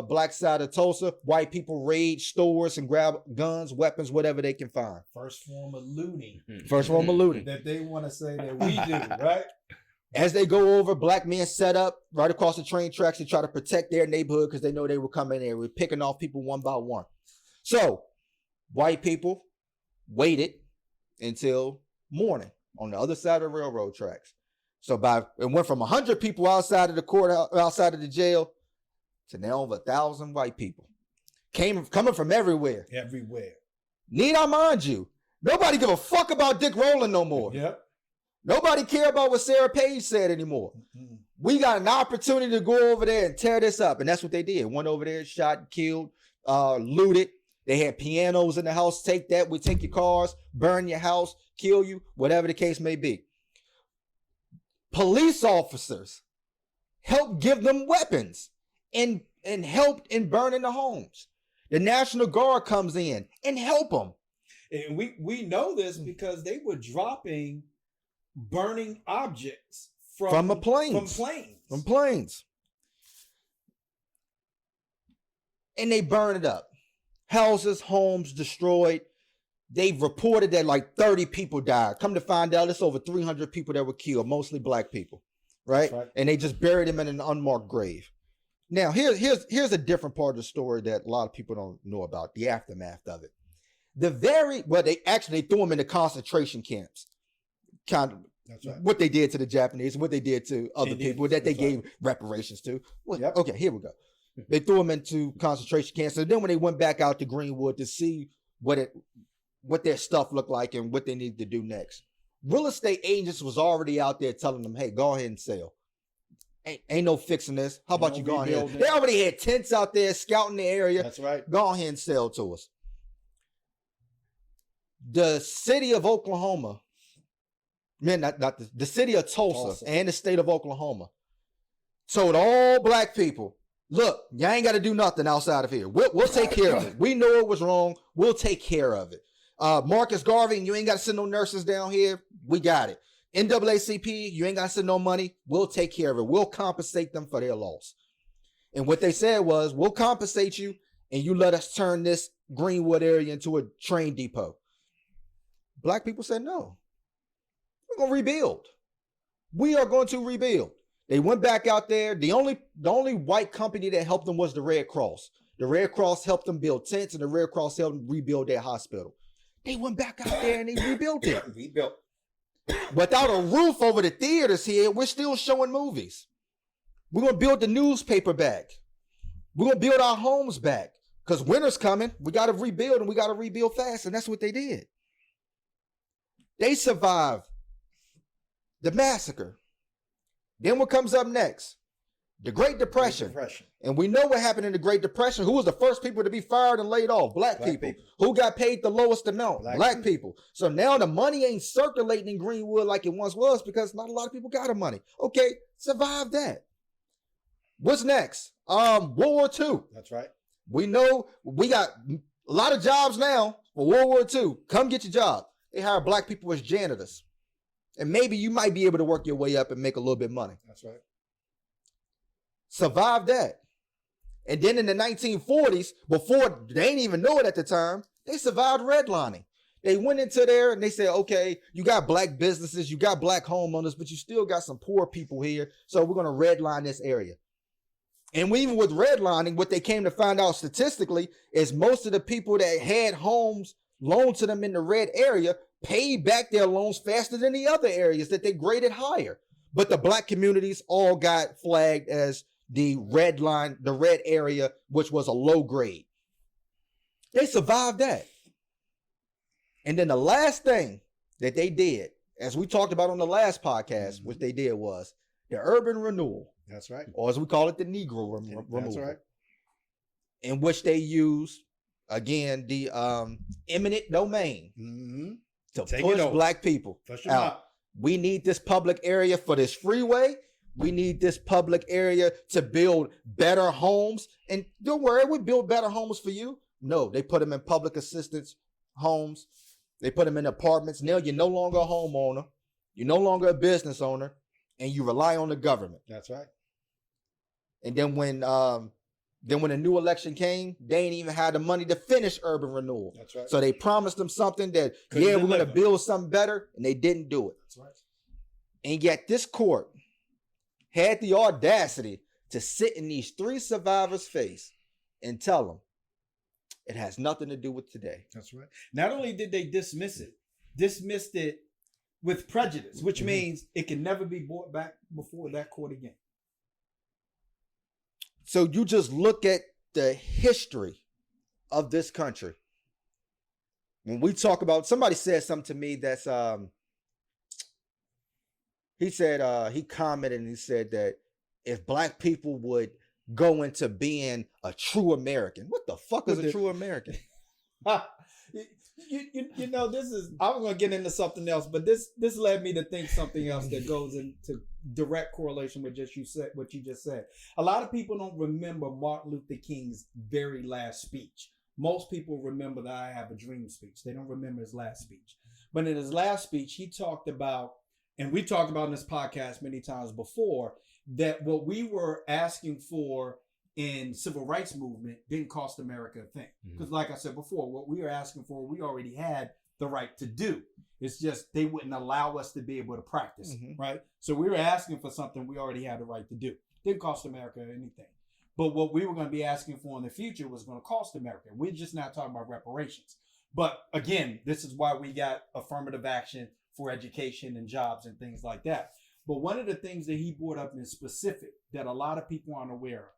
black side of Tulsa. White people raid stores and grab guns, weapons, whatever they can find. First form of looting. First form of looting. That they want to say that we do, right? As they go over, black men set up right across the train tracks to try to protect their neighborhood because they know they were coming there. We're picking off people one by one. So white people waited until morning on the other side of the railroad tracks. So it went from 100 people outside of the court, outside of the jail, to now over 1,000 white people coming from everywhere. Everywhere. Need I mind you, nobody give a fuck about Dick Rowland no more. Yep. Nobody care about what Sarah Page said anymore. Mm-hmm. We got an opportunity to go over there and tear this up, and that's what they did. Went over there, shot, killed, looted. They had pianos in the house. Take that. We take your cars, burn your house, kill you, whatever the case may be. Police officers helped give them weapons and helped in burning the homes. The National Guard comes in and help them. And we know this because they were dropping burning objects from planes. From planes. And they burn it up. Houses, homes destroyed. They've reported that like 30 people died. Come to find out, it's over 300 people that were killed, mostly black people, right? And they just buried them in an unmarked grave. Now, here's a different part of the story that a lot of people don't know about, the aftermath of it. They threw them in the concentration camps. Kind of what they did to the Japanese, what they did to other people that they gave reparations to. Well, okay, here we go. They threw them into concentration camps. And then when they went back out to Greenwood to see what their stuff looked like and what they needed to do next, real estate agents was already out there telling them, hey, go ahead and sell. Ain't no fixing this. How about you go ahead? They already had tents out there scouting the area. That's right. Go ahead and sell to us. The city of Oklahoma, the city of Tulsa and the state of Oklahoma told all black people, look, y'all ain't got to do nothing outside of here. We'll take care of it. We know it was wrong. We'll take care of it. Marcus Garvey, you ain't got to send no nurses down here. We got it. NAACP, you ain't got to send no money. We'll take care of it. We'll compensate them for their loss. And what they said was, we'll compensate you and you let us turn this Greenwood area into a train depot. Black people said, no, we're going to rebuild. We are going to rebuild. They went back out there. The only white company that helped them was the Red Cross. The Red Cross helped them build tents and the Red Cross helped them rebuild their hospital. They went back out there and they rebuilt it. Without a roof over the theaters here, we're still showing movies. We're going to build the newspaper back. We're going to build our homes back because winter's coming. We got to rebuild and we got to rebuild fast. And that's what they did. They survived the massacre. Then what comes up next? The Great Depression. And we know what happened in the Great Depression. Who was the first people to be fired and laid off? Black people. Who got paid the lowest amount? Black people. So now the money ain't circulating in Greenwood like it once was because not a lot of people got the money. Okay, survive that. What's next? World War II. That's right. We know we got a lot of jobs now for World War II. Come get your job. They hire black people as janitors. And maybe you might be able to work your way up and make a little bit of money. That's right. Survive that. And then in the 1940s, before they didn't even know it at the time, they survived redlining. They went into there and they said, okay, you got black businesses, you got black homeowners, but you still got some poor people here. So we're going to redline this area. And even with redlining, what they came to find out statistically is most of the people that had homes loaned to them in the red area paid back their loans faster than the other areas that they graded higher. But the black communities all got flagged as the red line, the red area, which was a low grade. They survived that. And then the last thing that they did, as we talked about on the last podcast, which they did was the urban renewal. That's right. Or as we call it, the Negro removal. That's right. In which they used, again, the eminent domain to Take push it over. black people Flush 'em out. out. We need this public area for this freeway. We need this public area to build better homes. And don't worry, we build better homes for you. No, they put them in public assistance homes. They put them in apartments. Now you're no longer a homeowner. You're no longer a business owner. And you rely on the government. That's right. And then when a new election came, they ain't even had the money to finish urban renewal. That's right. So they promised them something that, Couldn't we're going to deliver. build something better, and they didn't do it. That's right. And yet this court had the audacity to sit in these three survivors' face and tell them it has nothing to do with today. That's right. Not only did they dismissed it with prejudice, which means it can never be brought back before that court again. So you just look at the history of this country. When we talk about, somebody said something to me that's, he said, he commented and he said that if black people would go into being a true American, what the fuck is a true American? You know, I was going to get into something else, but this led me to think something else that goes into direct correlation with what you just said. A lot of people don't remember Martin Luther King's very last speech. Most people remember the I Have a Dream speech. They don't remember his last speech. But in his last speech, he talked about, and we talked about in this podcast many times before, that what we were asking for in civil rights movement didn't cost America a thing. Because like I said before, what we were asking for, we already had the right to do. It's just they wouldn't allow us to be able to practice, right? So we were asking for something we already had the right to do. Didn't cost America anything. But what we were going to be asking for in the future was going to cost America. We're just not talking about reparations. But again, this is why we got affirmative action for education and jobs and things like that. But one of the things that he brought up in specific that a lot of people aren't aware of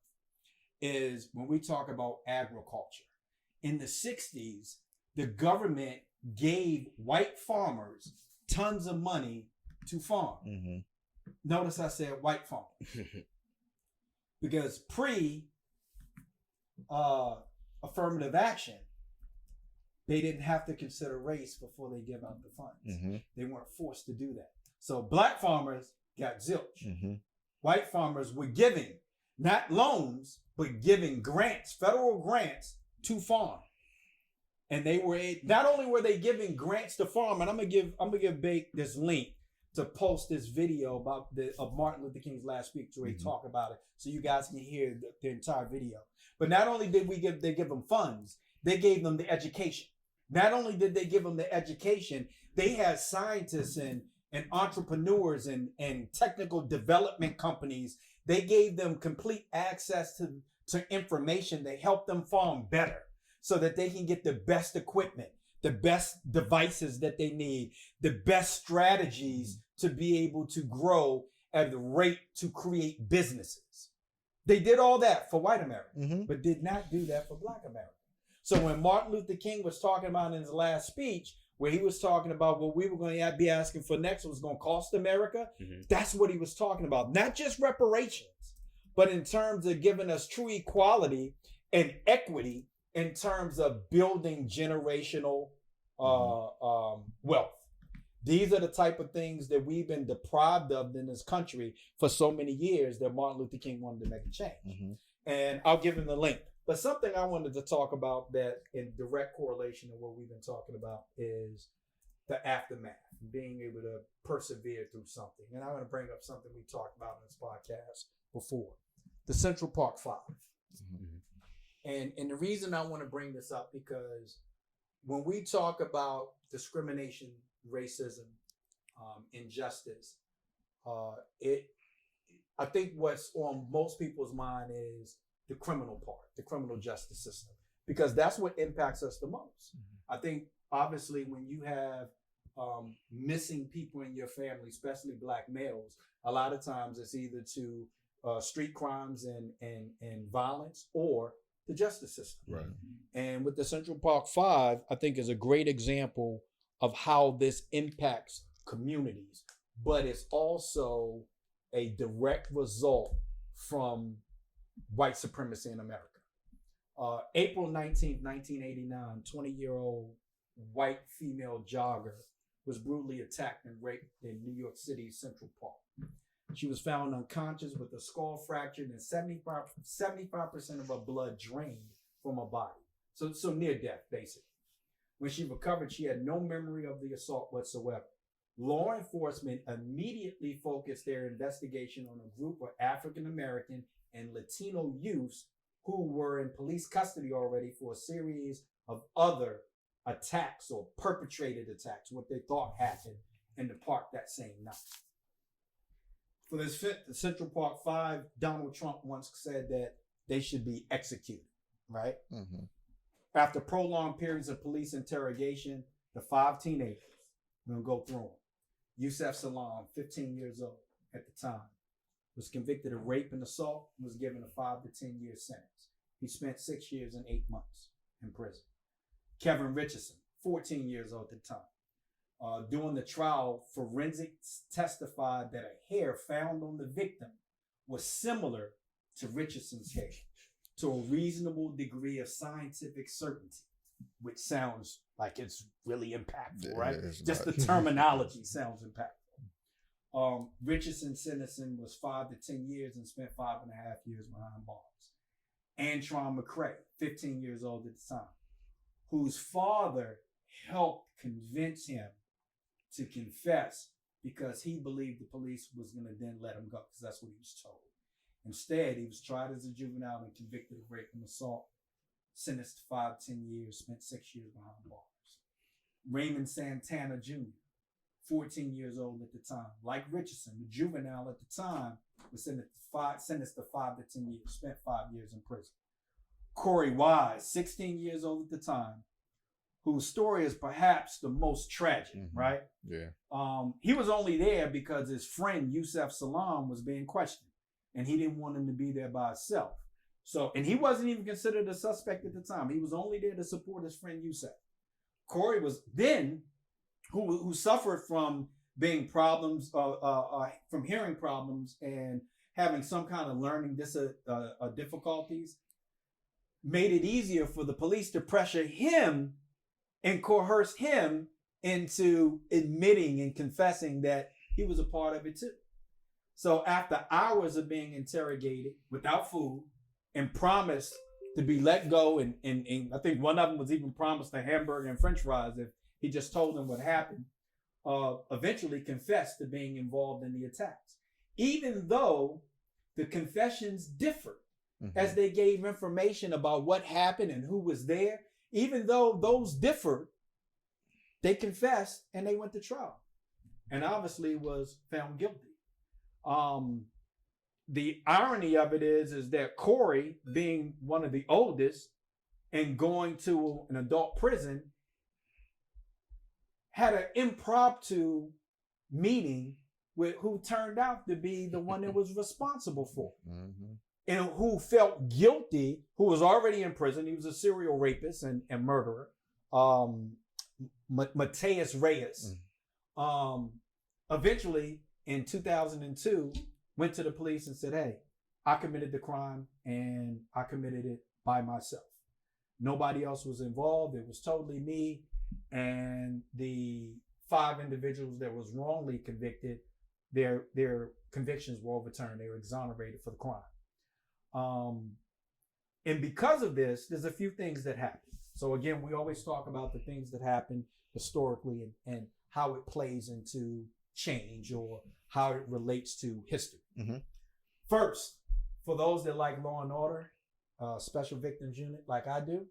is when we talk about agriculture. In the 60s, the government gave white farmers tons of money to farm. Notice I said white farmers. Because affirmative action, they didn't have to consider race before they give out the funds. They weren't forced to do that. So black farmers got zilch. White farmers were giving, not loans, but giving grants, federal grants to farm. And they were, not only were they giving grants to farm, and I'm gonna give Bake this link to post this video about of Martin Luther King's last speech where he talked about it, so you guys can hear the entire video. But not only did they give them funds, they gave them the education. Not only did they give them the education, they had scientists and entrepreneurs and technical development companies. They gave them complete access to information that helped them farm better so that they can get the best equipment, the best devices that they need, the best strategies to be able to grow at the rate to create businesses. They did all that for white America, but did not do that for black America. So when Martin Luther King was talking about in his last speech, where he was talking about what we were going to be asking for next was going to cost America, that's what he was talking about. Not just reparations, but in terms of giving us true equality and equity in terms of building generational wealth. These are the type of things that we've been deprived of in this country for so many years that Martin Luther King wanted to make a change. And I'll give him the link. But something I wanted to talk about that in direct correlation to what we've been talking about is the aftermath, being able to persevere through something. And I'm going to bring up something we talked about in this podcast before, the Central Park Five. And the reason I want to bring this up because when we talk about discrimination, racism, injustice, I think what's on most people's mind is the criminal part, the criminal justice system, because that's what impacts us the most. I think obviously when you have missing people in your family, especially Black males, a lot of times it's either to street crimes and violence or the justice system. Right. And with the Central Park Five, I think is a great example of how this impacts communities, but it's also a direct result from white supremacy in America. April 19th, 1989, 20-year-old white female jogger was brutally attacked and raped in New York City's Central Park. She was found unconscious with a skull fractured and 75% of her blood drained from her body. So near death, basically. When she recovered, she had no memory of the assault whatsoever. Law enforcement immediately focused their investigation on a group of African American and Latino youths who were in police custody already for a series of other attacks or perpetrated attacks, what they thought happened in the park that same night. For this the Central Park Five, Donald Trump once said that they should be executed, right? Mm-hmm. After prolonged periods of police interrogation, the 5 teenagers, we're gonna go through them. Yusef Salaam, 15 years old at the time, was convicted of rape and assault and was given a 5 to 10 year sentence. He spent 6 years and 8 months in prison. Kevin Richardson, 14 years old at the time. During the trial, forensics testified that a hair found on the victim was similar to Richardson's hair to a reasonable degree of scientific certainty, which sounds like it's really impactful, right? Just the terminology sounds impactful. Richardson's sentencing was 5 to 10 years and spent 5.5 years behind bars. Antron McCray, 15 years old at the time, whose father helped convince him to confess because he believed the police was going to then let him go, because that's what he was told. Instead, he was tried as a juvenile and convicted of rape and assault, sentenced to 5 to 10 years, spent 6 years behind bars. Raymond Santana Jr., 14 years old at the time. Like Richardson, the juvenile at the time, was sentenced to 5 to 10 years, spent 5 years in prison. Corey Wise, 16 years old at the time, whose story is perhaps the most tragic, right? Yeah. He was only there because his friend Yusef Salaam was being questioned, and he didn't want him to be there by himself. So, and he wasn't even considered a suspect at the time. He was only there to support his friend Yusef. Corey was then, who suffered from being problems, from hearing problems and having some kind of learning difficulties, made it easier for the police to pressure him and coerce him into admitting and confessing that he was a part of it too. So after hours of being interrogated without food and promised to be let go, and I think one of them was even promised a hamburger and french fries if he just told them what happened, eventually confessed to being involved in the attacks. Even though the confessions differed as they gave information about what happened and who was there, even though those differed, they confessed and they went to trial and obviously was found guilty. The irony of it is that Corey, being one of the oldest and going to an adult prison, had an impromptu meeting with who turned out to be the one that was responsible for it. And who felt guilty, who was already in prison. He was a serial rapist and murderer, Mateus Reyes. Eventually, in 2002, went to the police and said, hey, I committed the crime and I committed it by myself. Nobody else was involved. It was totally me. And the 5 individuals that was wrongly convicted, their convictions were overturned. They were exonerated for the crime. And because of this, there's a few things that happen. So again, we always talk about the things that happen historically and how it plays into change or how it relates to history. First, for those that like Law and Order, Special Victims Unit, like I do,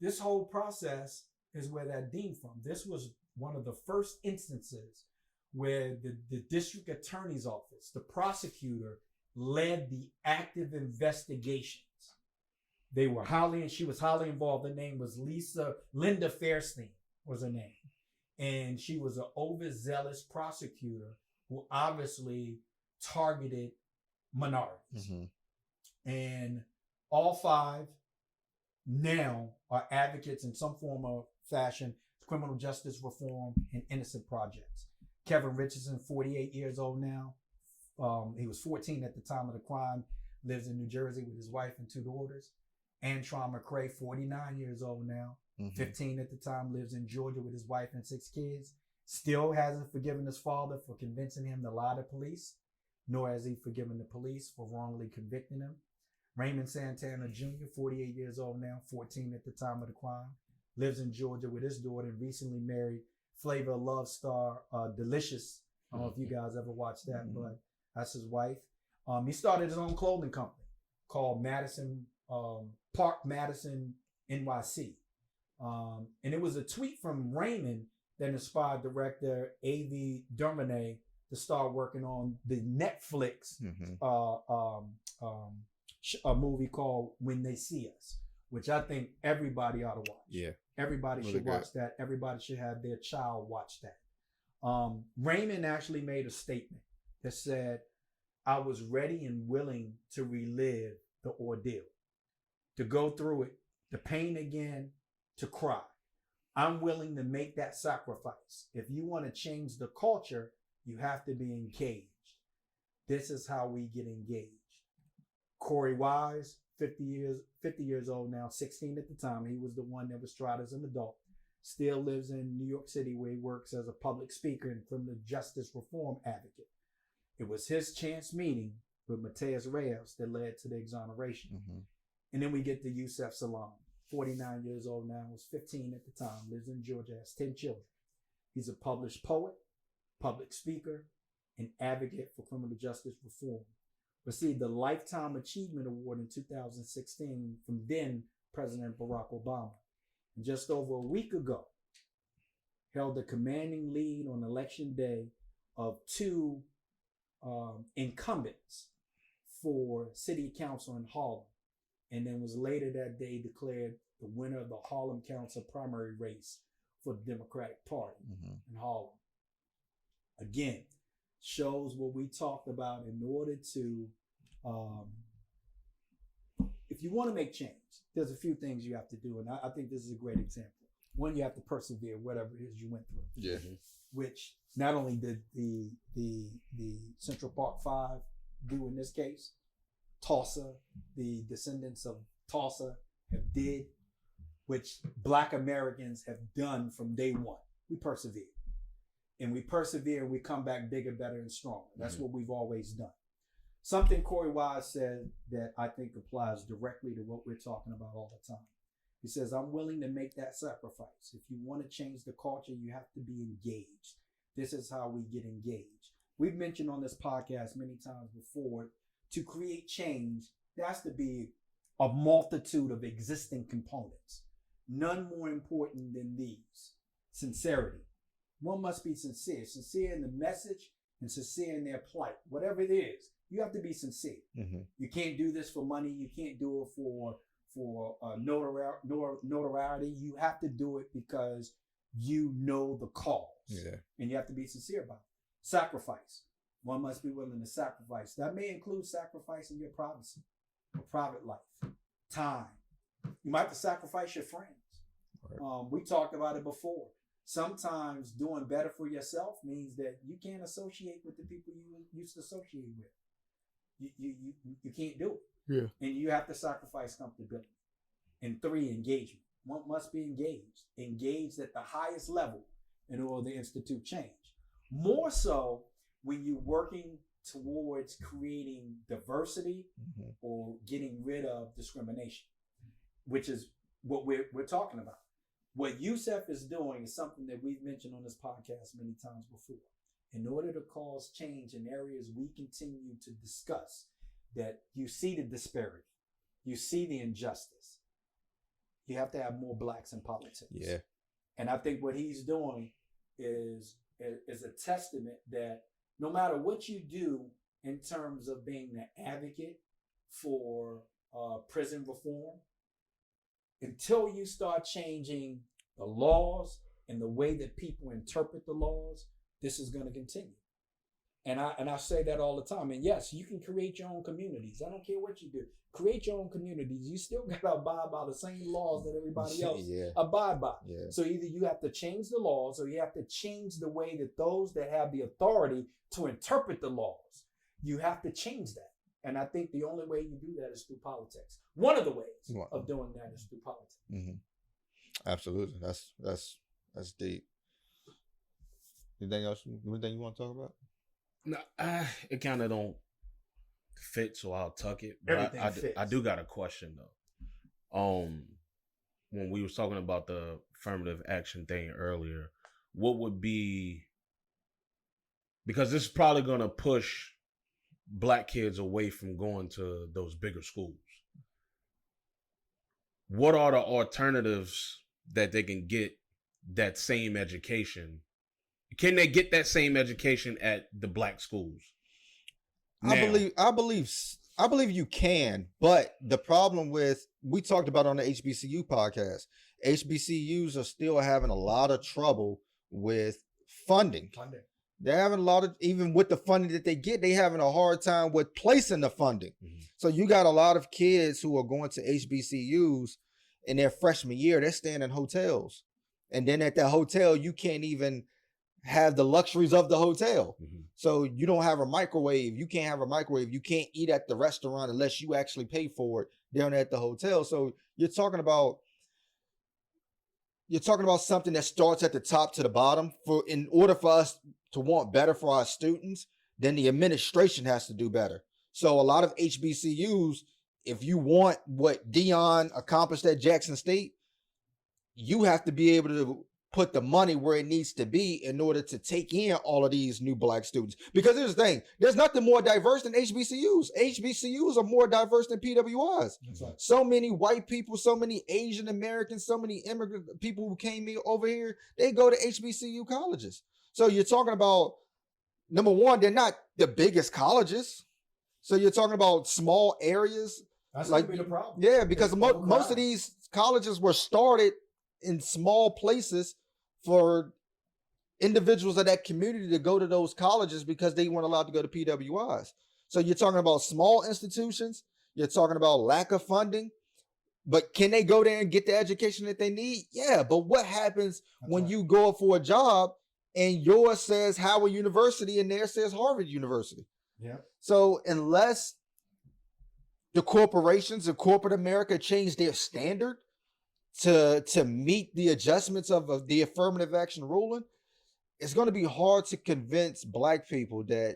this whole process is where that deemed from. This was one of the first instances where the district attorney's office, the prosecutor, led the active investigations. She was highly involved. Her name was Linda Fairstein was her name. And she was an overzealous prosecutor who obviously targeted minorities. And all 5 now are advocates in some form or fashion, criminal justice reform and innocent projects. Kevin Richardson, 48 years old now. He was 14 at the time of the crime, lives in New Jersey with his wife and 2 daughters. Antron McCray, 49 years old now, 15 at the time, lives in Georgia with his wife and 6 kids. Still hasn't forgiven his father for convincing him to lie to police, nor has he forgiven the police for wrongly convicting him. Raymond Santana Jr., 48 years old now, 14 at the time of the crime, lives in Georgia with his daughter and recently married Flavor Love star Delicious. I don't know if you guys ever watched that, but that's his wife. He started his own clothing company called Park Madison NYC. And it was a tweet from Raymond that inspired director A.V. DuVernay to start working on the Netflix a movie called When They See Us, which I think everybody ought to watch. Yeah. Everybody really should watch that. Everybody should have their child watch that. Raymond actually made a statement that said, I was ready and willing to relive the ordeal, to go through it, to pain again, to cry. I'm willing to make that sacrifice. If you want to change the culture, you have to be engaged. This is how we get engaged. Corey Wise, 50 years old now, 16 at the time. He was the one that was tried as an adult. Still lives in New York City where he works as a public speaker and criminal justice reform advocate. It was his chance meeting with Mateus Reyes that led to the exoneration. And then we get to Yusef Salaam, 49 years old now, was 15 at the time, lives in Georgia, has 10 children. He's a published poet, public speaker, and advocate for criminal justice reform. Received the Lifetime Achievement Award in 2016 from then President Barack Obama. And just over a week ago, held the commanding lead on election day of 2 incumbents for city council in Harlem, and then was later that day declared the winner of the Harlem Council primary race for the Democratic Party in Harlem. Again, shows what we talked about in order to, if you want to make change, there's a few things you have to do, and I think this is a great example. One, you have to persevere, whatever it is you went through. Yeah. Which not only did the Central Park 5 do in this case, Tulsa, the descendants of Tulsa did, which Black Americans have done from day one. We persevere. And we persevere and we come back bigger, better, and stronger. That's what we've always done. Something Corey Wise said that I think applies directly to what we're talking about all the time. He says, I'm willing to make that sacrifice. If you want to change the culture, you have to be engaged. This is how we get engaged. We've mentioned on this podcast many times before, to create change, there has to be a multitude of existing components. None more important than these. Sincerity. One must be sincere. Sincere in the message and sincere in their plight. Whatever it is, you have to be sincere. You can't do this for money. You can't do it for notoriety. You have to do it because you know the cause. And you have to be sincere about it. Sacrifice. One must be willing to sacrifice. That may include sacrificing your privacy, your private life, time. You might have to sacrifice your friends. Right. We talked about it before. Sometimes doing better for yourself means that you can't associate with the people you used to associate with. You can't do it. Yeah. And you have to sacrifice comfortability. And 3, engagement. One must be engaged. Engaged at the highest level in order to institute change. More so when you're working towards creating diversity or getting rid of discrimination, which is what we're talking about. What Yusef is doing is something that we've mentioned on this podcast many times before. In order to cause change in areas we continue to discuss, that you see the disparity, you see the injustice, you have to have more blacks in politics. Yeah. And I think what he's doing is a testament that no matter what you do in terms of being the advocate for prison reform, until you start changing the laws and the way that people interpret the laws, this is going to continue. And I say that all the time. And yes, you can create your own communities. I don't care what you do. Create your own communities. You still got to abide by the same laws that everybody else abide by. Yeah. So either you have to change the laws or you have to change the way that those that have the authority to interpret the laws, you have to change that. And I think the only way you do that is through politics. One of the ways of doing that is through politics. Mm-hmm. Absolutely. That's deep. Anything else? Anything you want to talk about? No, it kind of don't fit, so I'll tuck it. But I do got a question though. When we was talking about the affirmative action thing earlier, what would be, because this is probably gonna push Black kids away from going to those bigger schools. What are the alternatives that they can get that same education? Can they get that same education at the Black schools? Now, I believe you can, but the problem with, we talked about on the HBCU podcast, HBCUs are still having a lot of trouble with funding. They're having a lot of, even with the funding that they get, they having a hard time with placing the funding. Mm-hmm. So you got a lot of kids who are going to HBCUs in their freshman year, they're staying in hotels. And then at that hotel, you can't even have the luxuries of the hotel. Mm-hmm. So you don't have a microwave. You can't have a microwave. You can't eat at the restaurant unless you actually pay for it down at the hotel. So you're talking about something that starts at the top to the bottom. In order for us to want better for our students, then the administration has to do better. So a lot of HBCUs, if you want what Dion accomplished at Jackson State, you have to be able to put the money where it needs to be in order to take in all of these new Black students. Because here's the thing, there's nothing more diverse than HBCUs. HBCUs are more diverse than PWIs. Right. So many white people, so many Asian Americans, so many immigrant people who came over here, they go to HBCU colleges. So you're talking about, number one, they're not the biggest colleges. So you're talking about small areas. That's like the problem. Yeah, because most of these colleges were started in small places for individuals of that community to go to those colleges because they weren't allowed to go to PWIs. So you're talking about small institutions, you're talking about lack of funding, but can they go there and get the education that they need? Yeah, but what happens when you go up for a job and yours says Howard University and theirs says Harvard University? Yeah. So unless the corporations of corporate America change their standard to meet the adjustments of the affirmative action ruling, it's going to be hard to convince Black people that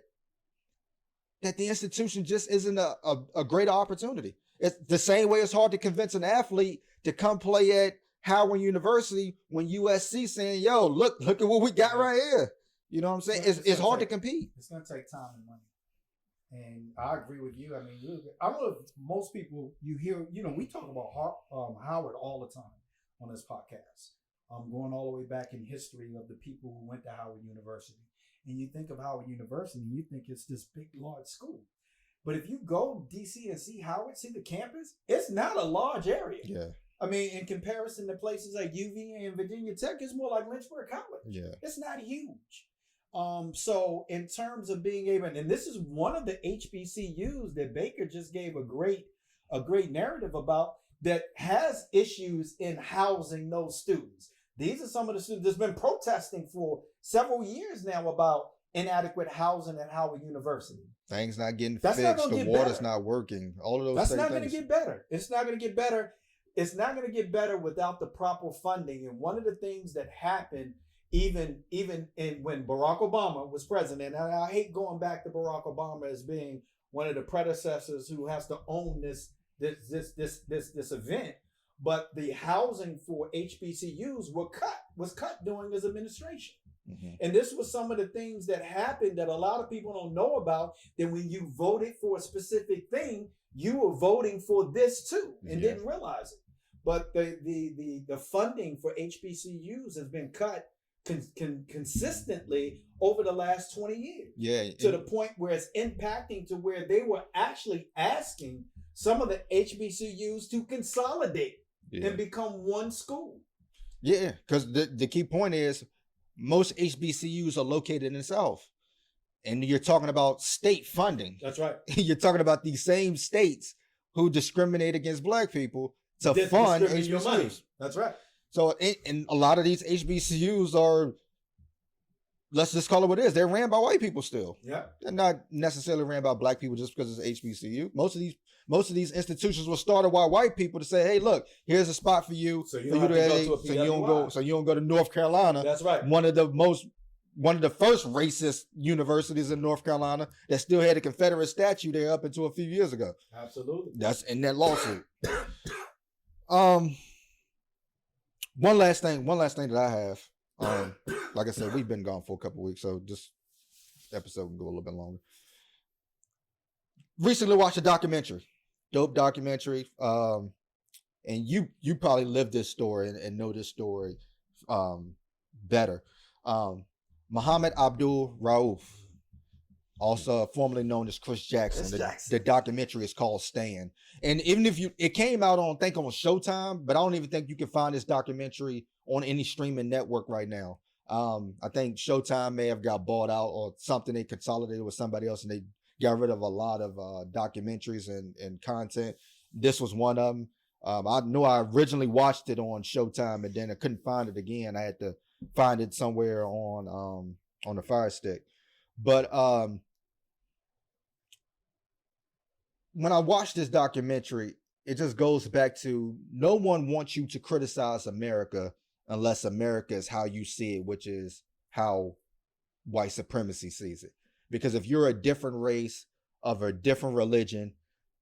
the institution just isn't a great opportunity. It's the same way it's hard to convince an athlete to come play at Howard University when USC saying, yo, look at what we got right here. You know what I'm saying? It's hard to compete. It's going to take time and money. And I agree with you. I mean, I don't know if most people you hear, we talk about Howard all the time on this podcast. Going all the way back in history of the people who went to Howard University. And you think of Howard University, you think it's this big, large school. But if you go to DC and see Howard, see the campus, it's not a large area. Yeah. I mean, in comparison to places like UVA and Virginia Tech, it's more like Lynchburg College. Yeah. It's not huge. So in terms of being able, and this is one of the HBCUs that Baker just gave a great narrative about, that has issues in housing those students. These are some of the students that's been protesting for several years now about inadequate housing at Howard University. Things not getting fixed, the water's not working, all of those things. That's not going to get better. It's not going to get better. It's not going to get better without the proper funding. And one of the things that happened even when Barack Obama was president, and I hate going back to Barack Obama as being one of the predecessors who has to own this event, but the housing for HBCUs was cut during his administration. Mm-hmm. And this was some of the things that happened that a lot of people don't know about, that when you voted for a specific thing, you were voting for this too and didn't realize it. But the funding for HBCUs has been cut consistently over the last 20 years. Yeah. To the point where it's impacting to where they were actually asking some of the HBCUs to consolidate and become one school. Yeah, because the key point is most HBCUs are located in the South. And you're talking about state funding. That's right. You're talking about these same states who discriminate against Black people to fund HBCUs. That's right. So, and a lot of these HBCUs are, let's just call it what it is. They're ran by white people still. Yeah. They're not necessarily ran by Black people just because it's HBCU. Most of these institutions were started by white people to say, hey, look, here's a spot for you. So you don't have to go to a PWI. So you don't go to North Carolina. That's right. One of the first racist universities in North Carolina that still had a Confederate statue there up until a few years ago. Absolutely. That's in that lawsuit. One last thing that I have. Like I said, we've been gone for a couple of weeks, so this episode can go a little bit longer. Recently watched a documentary, dope documentary. And you probably lived this story and know this story better. Muhammad Abdul-Rauf, also formerly known as Chris Jackson. The documentary is called Stand. And even if it came out on Showtime, but I don't even think you can find this documentary on any streaming network right now. I think Showtime may have got bought out or something. They consolidated with somebody else and they got rid of a lot of documentaries and content. This was one of them. I know I originally watched it on Showtime and then I couldn't find it again. I had to find it somewhere on the Fire Stick. But when I watched this documentary, it just goes back to no one wants you to criticize America unless America is how you see it, which is how white supremacy sees it. Because if you're a different race, of a different religion,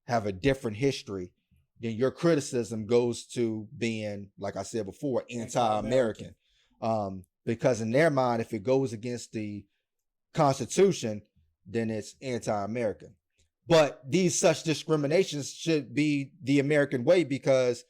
have a different history, then your criticism goes to being, like I said before, anti-American. Because in their mind, if it goes against the Constitution, then it's anti-American. But these such discriminations should be the American way, because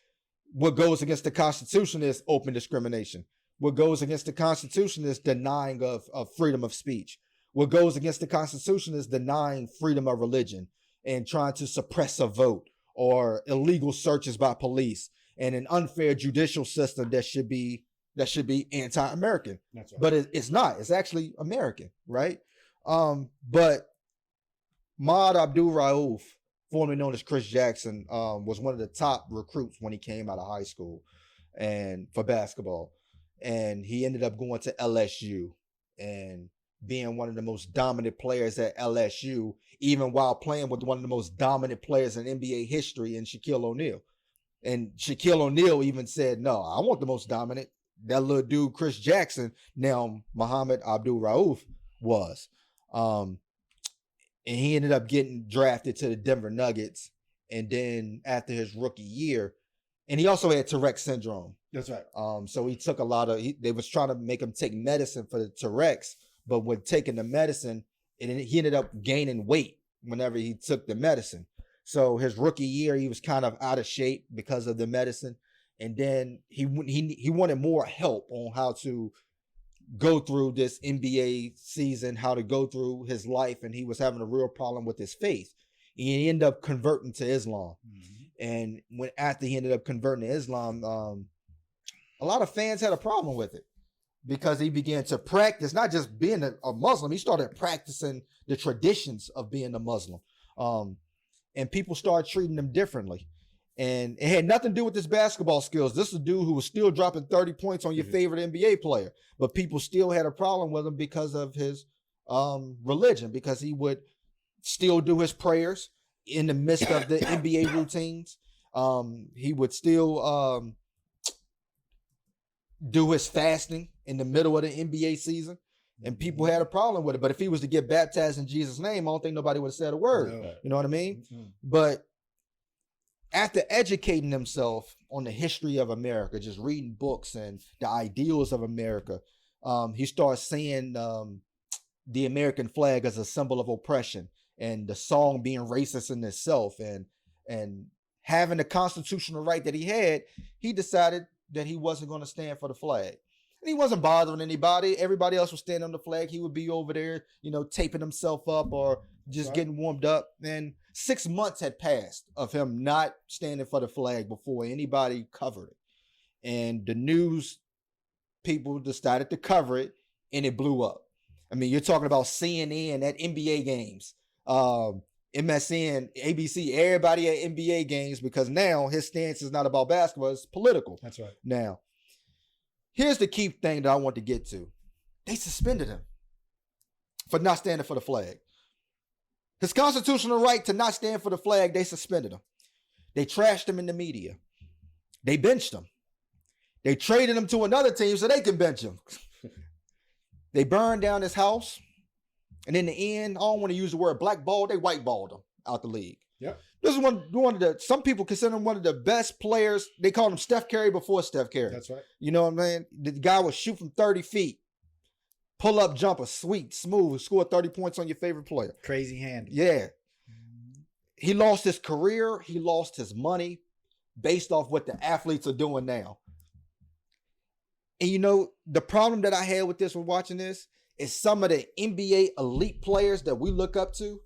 what goes against the Constitution is open discrimination. What goes against the Constitution is denying of freedom of speech. What goes against the Constitution is denying freedom of religion and trying to suppress a vote, or illegal searches by police, and an unfair judicial system that should be anti-American. That's right. But it's not. It's actually American, right? But Mahmoud Abdul-Rauf, formerly known as Chris Jackson, was one of the top recruits when he came out of high school and for basketball. And he ended up going to LSU and being one of the most dominant players at LSU, even while playing with one of the most dominant players in NBA history in Shaquille O'Neal. And Shaquille O'Neal even said, no, I want the most dominant. That little dude, Chris Jackson, now Muhammad Abdul-Rauf was. And he ended up getting drafted to the Denver Nuggets. And then after his rookie year, and he also had Tourette's syndrome. That's right. So he took a lot of, they was trying to make him take medicine for the Tourette's, but when taking the medicine, he ended up gaining weight whenever he took the medicine. So his rookie year, he was kind of out of shape because of the medicine. And then he wanted more help on how to go through this NBA season, how to go through his life. And he was having a real problem with his faith. And he ended up converting to Islam. Mm-hmm. And after he ended up converting to Islam, a lot of fans had a problem with it, because he began to practice, not just being a Muslim, he started practicing the traditions of being a Muslim. And people started treating him differently. And it had nothing to do with his basketball skills. This is a dude who was still dropping 30 points on your favorite NBA player, but people still had a problem with him because of his religion, because he would still do his prayers in the midst of the NBA routines. He would still do his fasting in the middle of the NBA season, and people had a problem with it. But if he was to get baptized in Jesus' name, I don't think nobody would have said a word. No. You know what I mean? Mm-hmm. But after educating himself on the history of America, just reading books and the ideals of America, he starts seeing the American flag as a symbol of oppression, and the song being racist in itself, and having the constitutional right that he had, he decided that he wasn't going to stand for the flag. And he wasn't bothering anybody. Everybody else was standing on the flag. He would be over there, taping himself up or just getting warmed up. And 6 months had passed of him not standing for the flag before anybody covered it. And the news people decided to cover it, and it blew up. I mean, you're talking about CNN at NBA games, MSN, ABC, everybody at NBA games, because now his stance is not about basketball, it's political. That's right. Now, here's the key thing that I want to get to. They suspended him for not standing for the flag. His constitutional right to not stand for the flag, they suspended him. They trashed him in the media. They benched him. They traded him to another team so they can bench him. They burned down his house. And in the end, I don't want to use the word blackballed, they whiteballed him out the league. Yep. This is one of the, some people consider him one of the best players. They called him Steph Curry before Steph Curry. That's right. You know what I mean? The guy would shoot from 30 feet. Pull up jumper, sweet, smooth, score 30 points on your favorite player. Crazy handy. Yeah. He lost his career. He lost his money based off what the athletes are doing now. And the problem that I had with this when watching this is some of the NBA elite players that we look up to,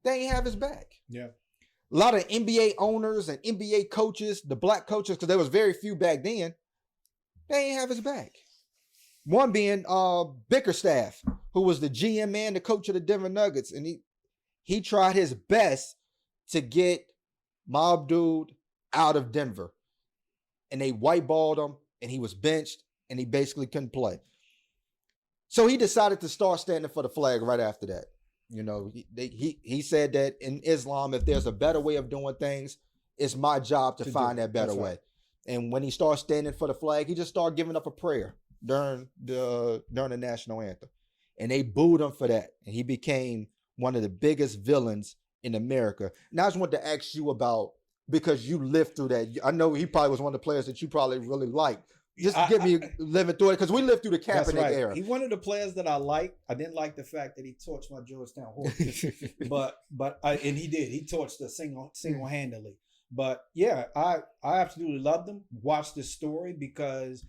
they ain't have his back. Yeah. A lot of NBA owners and NBA coaches, the black coaches, because there was very few back then, they ain't have his back. One being Bickerstaff, who was the GM man, the coach of the Denver Nuggets. And he tried his best to get my dude out of Denver. And they whiteballed him, and he was benched, and he basically couldn't play. So he decided to start standing for the flag right after that. He said that in Islam, if there's a better way of doing things, it's my job to find that better way. And when he started standing for the flag, he just started giving up a prayer during the national anthem. And they booed him for that. And he became one of the biggest villains in America. Now I just want to ask you about, because you lived through that. I know he probably was one of the players that you probably really liked. Just get me living through it, because we lived through the Kaepernick era. He's one of the players that I like. I didn't like the fact that he torched my Georgetown horses, and he did. He torched us single-handedly. But yeah, I absolutely loved him. Watched this story because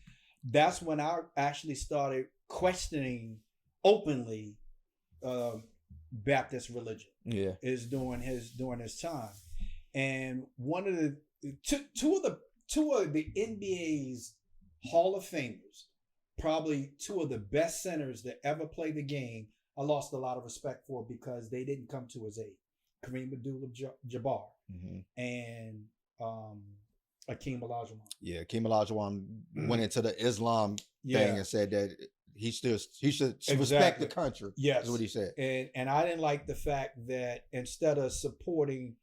that's when I actually started questioning openly Baptist religion. Yeah, is during his time, and one of the two of the NBA's Hall of Famers, probably two of the best centers that ever played the game, I lost a lot of respect for because they didn't come to his aid. Kareem Abdul-Jabbar and Akeem Olajuwon. Yeah, Akeem Olajuwon went into the Islam thing and said that he should respect the country. Yes, is what he said. And I didn't like the fact that instead of supporting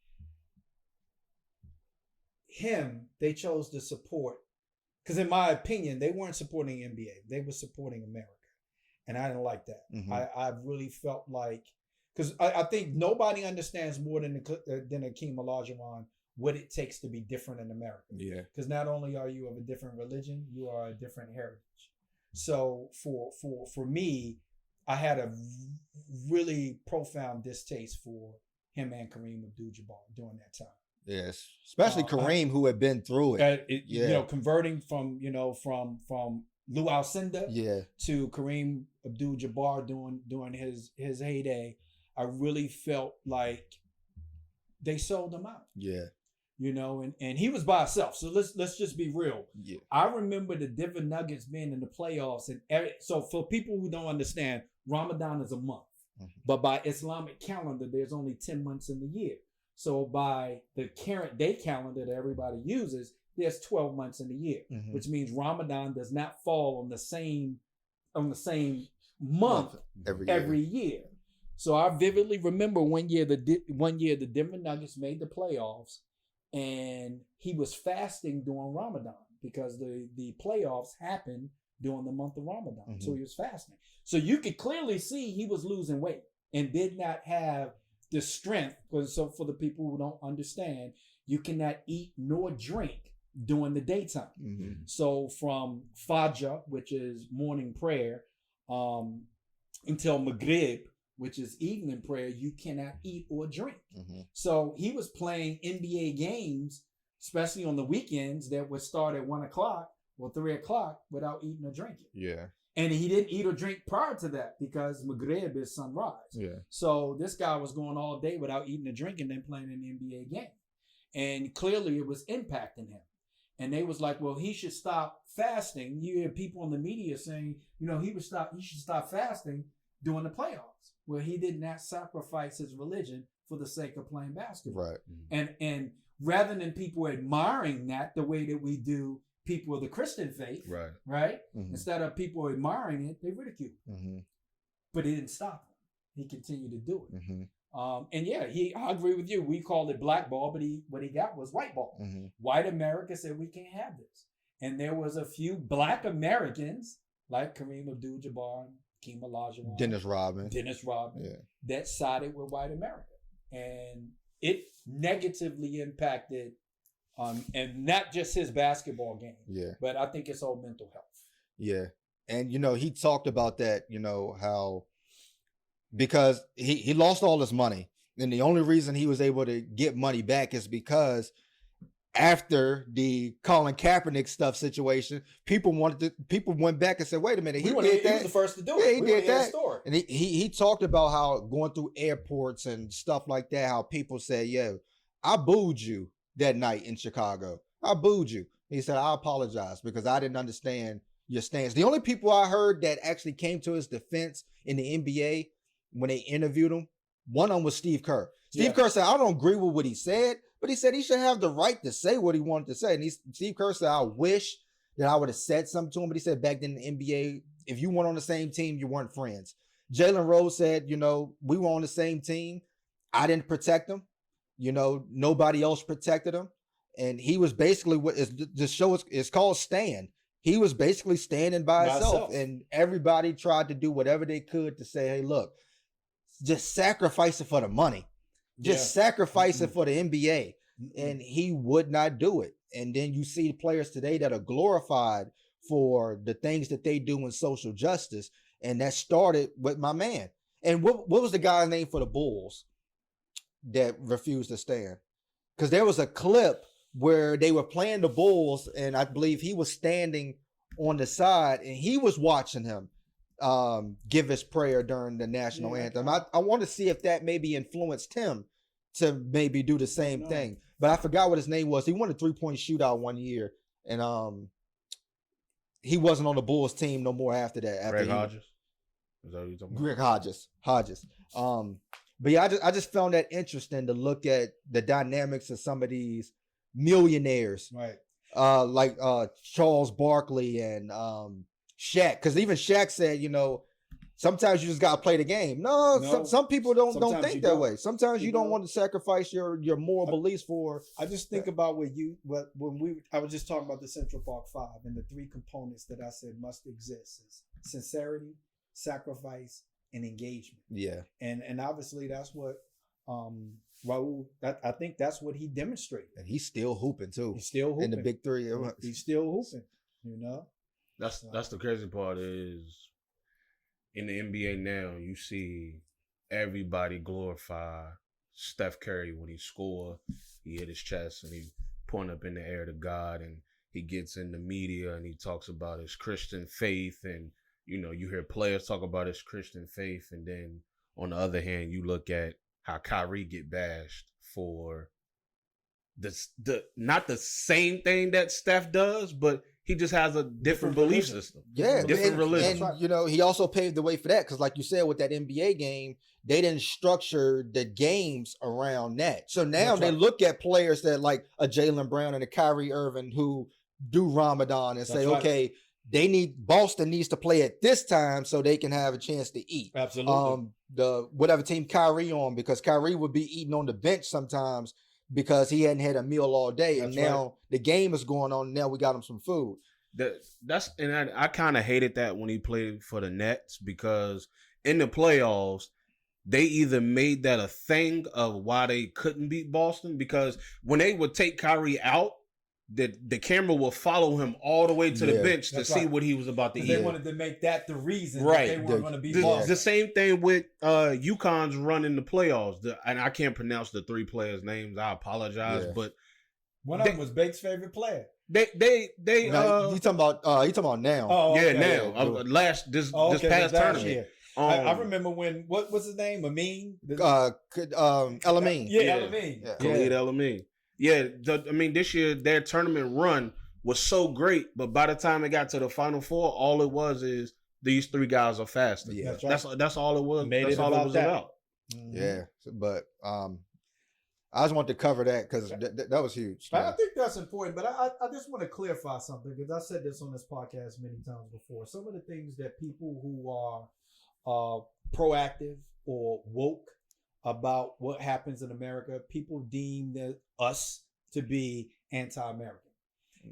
him, they chose to support. Because in my opinion, they weren't supporting NBA. They were supporting America. And I didn't like that. Mm-hmm. I really felt like, because I think nobody understands more than Akeem Olajuwon what it takes to be different in America. Yeah. Because not only are you of a different religion, you are a different heritage. So for me, I had a really profound distaste for him and Kareem Abdul-Jabbar during that time. Yes, especially Kareem, who had been through it. Converting from Lou Alcindor to Kareem Abdul-Jabbar during his heyday, I really felt like they sold him out. Yeah, and he was by himself. So let's just be real. Yeah, I remember the Denver Nuggets being in the playoffs, and so for people who don't understand, Ramadan is a month, but by Islamic calendar, there's only 10 months in the year. So by the current day calendar that everybody uses, there's 12 months in the year, which means Ramadan does not fall on the same month every year. So I vividly remember one year the Denver Nuggets made the playoffs, and he was fasting during Ramadan because the playoffs happened during the month of Ramadan. So he was fasting. So you could clearly see he was losing weight and did not have the strength. So for the people who don't understand, you cannot eat nor drink during the daytime. So from Fajr, which is morning prayer, until Maghrib, which is evening prayer, you cannot eat or drink. So he was playing NBA games, especially on the weekends that would start at 1:00, or 3 o'clock without eating or drinking. Yeah. And he didn't eat or drink prior to that because Maghrib is sunrise. Yeah. So this guy was going all day without eating or drinking, then playing an NBA game. And clearly it was impacting him. And they was like, well, he should stop fasting. You hear people in the media saying, he should stop fasting during the playoffs, where he did not sacrifice his religion for the sake of playing basketball. Right. And rather than people admiring that the way that we do people of the Christian faith, right? Mm-hmm. Instead of people admiring it, they ridicule. Mm-hmm. But it didn't stop him. He continued to do it. Mm-hmm. And yeah, I agree with you. We called it black ball, but what he got was white ball. Mm-hmm. White America said we can't have this. And there was a few black Americans like Kareem Abdul-Jabbar, Keem Olajuwon, Dennis Rodman, that sided with white America. And it negatively impacted and not just his basketball game, but I think it's all mental health. Yeah. And, he talked about that, how because he lost all his money. And the only reason he was able to get money back is because after the Colin Kaepernick stuff situation, people went back and said, wait a minute, he did that. He was the first to do it. Yeah, he did that. And he talked about how going through airports and stuff like that, how people say, yeah, I booed you that night in Chicago. I booed you. He said, I apologize because I didn't understand your stance. The only people I heard that actually came to his defense in the NBA when they interviewed him, one of them was Steve Kerr. Steve Kerr said, I don't agree with what he said, but he said he should have the right to say what he wanted to say. And Steve Kerr said, I wish that I would have said something to him. But he said back then in the NBA, if you weren't on the same team, you weren't friends. Jalen Rose said, we were on the same team. I didn't protect him. Nobody else protected him. And he was basically the show is called Stand. He was basically standing by himself. And everybody tried to do whatever they could to say, hey, look, just sacrifice it for the money. Just sacrifice it for the NBA. And he would not do it. And then you see players today that are glorified for the things that they do in social justice. And that started with my man. And what was the guy's name for the Bulls that refused to stand? Because there was a clip where they were playing the Bulls, and I believe he was standing on the side, and he was watching him give his prayer during the national anthem. I want to see if that maybe influenced him to maybe do the same thing. But I forgot what his name was. He won a 3-point shootout one year, and he wasn't on the Bulls team no more after that. Greg Hodges? Is that what you're talking about? Greg Hodges. But yeah, I just found that interesting to look at the dynamics of some of these millionaires, right? Like Charles Barkley and Shaq, because even Shaq said, sometimes you just gotta play the game. No, some people don't think that way. Sometimes you don't want to sacrifice your moral beliefs for. I just think about I was just talking about the Central Park 5 and the 3 components that I said must exist: is sincerity, sacrifice, and engagement. Yeah, and obviously that's what Raul. I think that's what he demonstrated. And he's still hooping too. He's still hooping in the big 3. He's still hooping. That's the crazy part is in the NBA now you see everybody glorify Steph Curry when he score. He hit his chest and he point up in the air to God, and he gets in the media and he talks about his Christian faith, and you hear players talk about his Christian faith, and then on the other hand you look at how Kyrie get bashed for not the same thing that Steph does, but he just has a different belief system. Yeah, different religion. And he also paved the way for that because, like you said, with that NBA game, they didn't structure the games around that. So now they look at players that like a Jaylen Brown and a Kyrie Irving who do Ramadan and say, okay, Boston needs to play at this time so they can have a chance to eat. Absolutely. The whatever team Kyrie on, because Kyrie would be eating on the bench sometimes because he hadn't had a meal all day. And now the game is going on. And now we got him some food. I kind of hated that when he played for the Nets, because in the playoffs, they either made that a thing of why they couldn't beat Boston, because when they would take Kyrie out, the camera will follow him all the way to the bench to see what he was about to eat. They wanted to make that the reason that they weren't going to be Boston. The same thing with UConn's run in the playoffs. And I can't pronounce the 3 players' names. I apologize. But One of them was Bake's favorite player. They you talking about now? Oh, okay. This past tournament. Year. I remember when what's his name? Amin? Elamine. Yeah, Elamine. Khalid Elamine. Yeah, this year their tournament run was so great, but by the time it got to the Final Four, all it was is these three guys are faster. Yeah, that's all it was. That's all it was about. Mm-hmm. Yeah, but I just wanted to cover that because that was huge. I think that's important, but I just want to clarify something because I said this on this podcast many times before. Some of the things that people who are proactive or woke about what happens in America, people deem us to be anti-American.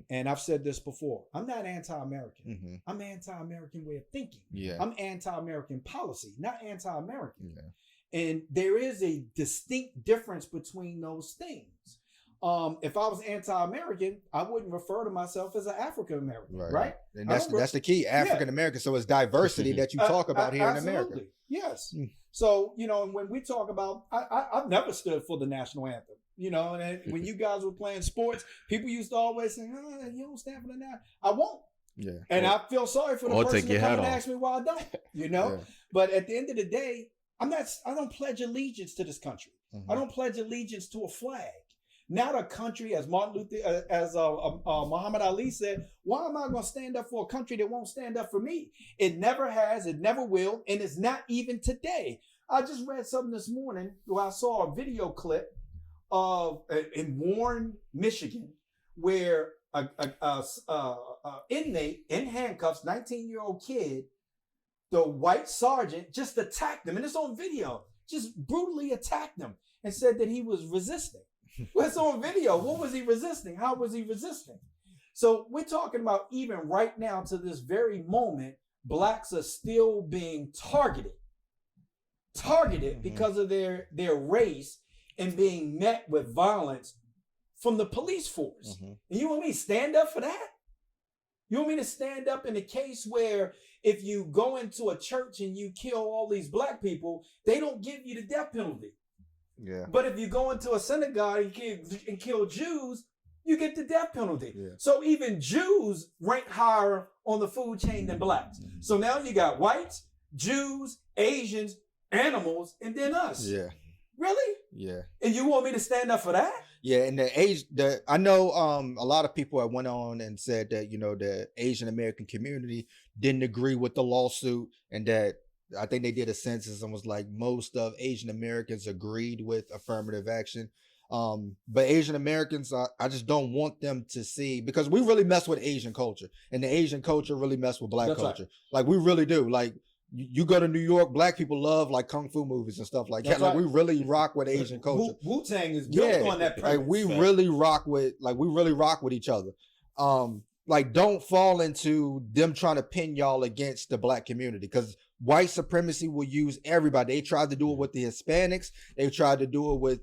And I've said this before. I'm not anti-American. Mm-hmm. I'm anti-American way of thinking. Yeah. I'm anti-American policy, not anti-American. Yeah. And there is a distinct difference between those things. If I was anti-American, I wouldn't refer to myself as an African American, right? And that's the key, African American. So it's diversity that you talk about here in America. Yes. So, when we talk about, I've never stood for the national anthem. And when you guys were playing sports, people used to always say, you don't stand for the national. I won't. Yeah. And I feel sorry for the person that come and ask me why I don't. Yeah. But at the end of the day, I don't pledge allegiance to this country. Mm-hmm. I don't pledge allegiance to a flag. Not a country, as Muhammad Ali said, why am I going to stand up for a country that won't stand up for me? It never has, it never will, and it's not even today. I just read something this morning where I saw a video clip of in Warren, Michigan, where a inmate in handcuffs, 19-year-old kid, the white sergeant just attacked him, and it's on video, just brutally attacked him and said that he was resisting. Well, it's on video. What was he resisting? How was he resisting? So we're talking about even right now to this very moment, blacks are still being targeted because of their race and being met with violence from the police force. Mm-hmm. And you want me to stand up for that? You want me to stand up in a case where if you go into a church and you kill all these black people, they don't give you the death penalty. Yeah. But if you go into a synagogue and kill Jews, you get the death penalty. Yeah. So even Jews rank higher on the food chain than blacks. Mm-hmm. So now you got whites, Jews, Asians, animals, and then us. Yeah. Really? Yeah. And you want me to stand up for that? Yeah, and I know a lot of people have went on and said that, the Asian American community didn't agree with the lawsuit, and that I think they did a census and was like most of Asian Americans agreed with affirmative action. But Asian Americans, I just don't want them to see, because we really mess with Asian culture, and the Asian culture really mess with black culture. Right. Like we really do. Like you go to New York, black people love like kung fu movies and stuff like that. Right. Like we really rock with Asian culture. Wu-Tang is built on that premise. Like we really rock with each other. Like don't fall into them trying to pin y'all against the black community, because white supremacy will use everybody. They tried to do it with the Hispanics. They tried to do it with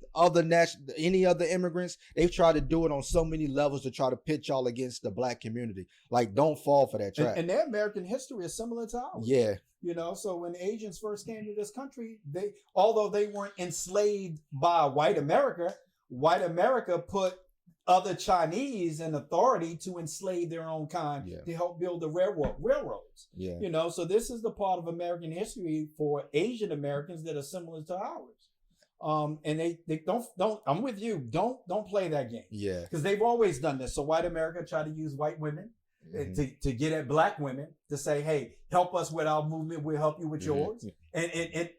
any other immigrants. They've tried to do it on so many levels to try to pit y'all against the black community. Like don't fall for that trap. And their American history is similar to ours. Yeah. So when Asians first came to this country, although they weren't enslaved by white America put other Chinese in authority to enslave their own kind to help build the railroads. Yeah. So this is the part of American history for Asian Americans that are similar to ours. And they don't, I'm with you. Don't play that game. Yeah. Because they've always done this. So white America tried to use white women to get at black women to say, hey, help us with our movement. We'll help you with yours. And it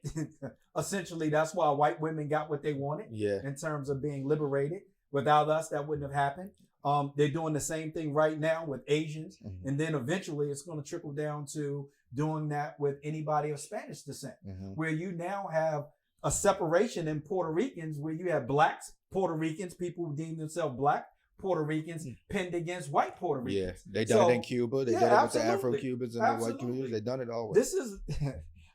essentially, that's why white women got what they wanted in terms of being liberated. Without us, that wouldn't have happened. They're doing the same thing right now with Asians. Mm-hmm. And then eventually it's going to trickle down to doing that with anybody of Spanish descent, where you now have a separation in Puerto Ricans, where you have blacks, Puerto Ricans, people who deem themselves black Puerto Ricans pinned against white Puerto Ricans. Yeah, they done it in Cuba. They did it with the Afro-Cubans and the white communities. They done it always. This is,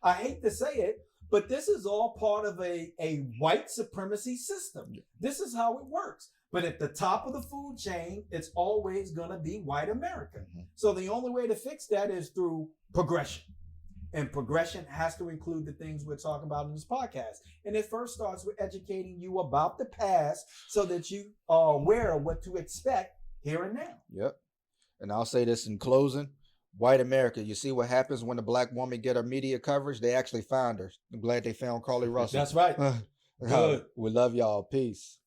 I hate to say it, but this is all part of a white supremacy system. Yeah. This is how it works. But at the top of the food chain, it's always going to be white America. Mm-hmm. So the only way to fix that is through progression. And progression has to include the things we're talking about in this podcast. And it first starts with educating you about the past so that you are aware of what to expect here and now. Yep. And I'll say this in closing. White America, you see what happens when a black woman get her media coverage? They actually found her. I'm glad they found Carly Russell. That's right. Good. We love y'all. Peace.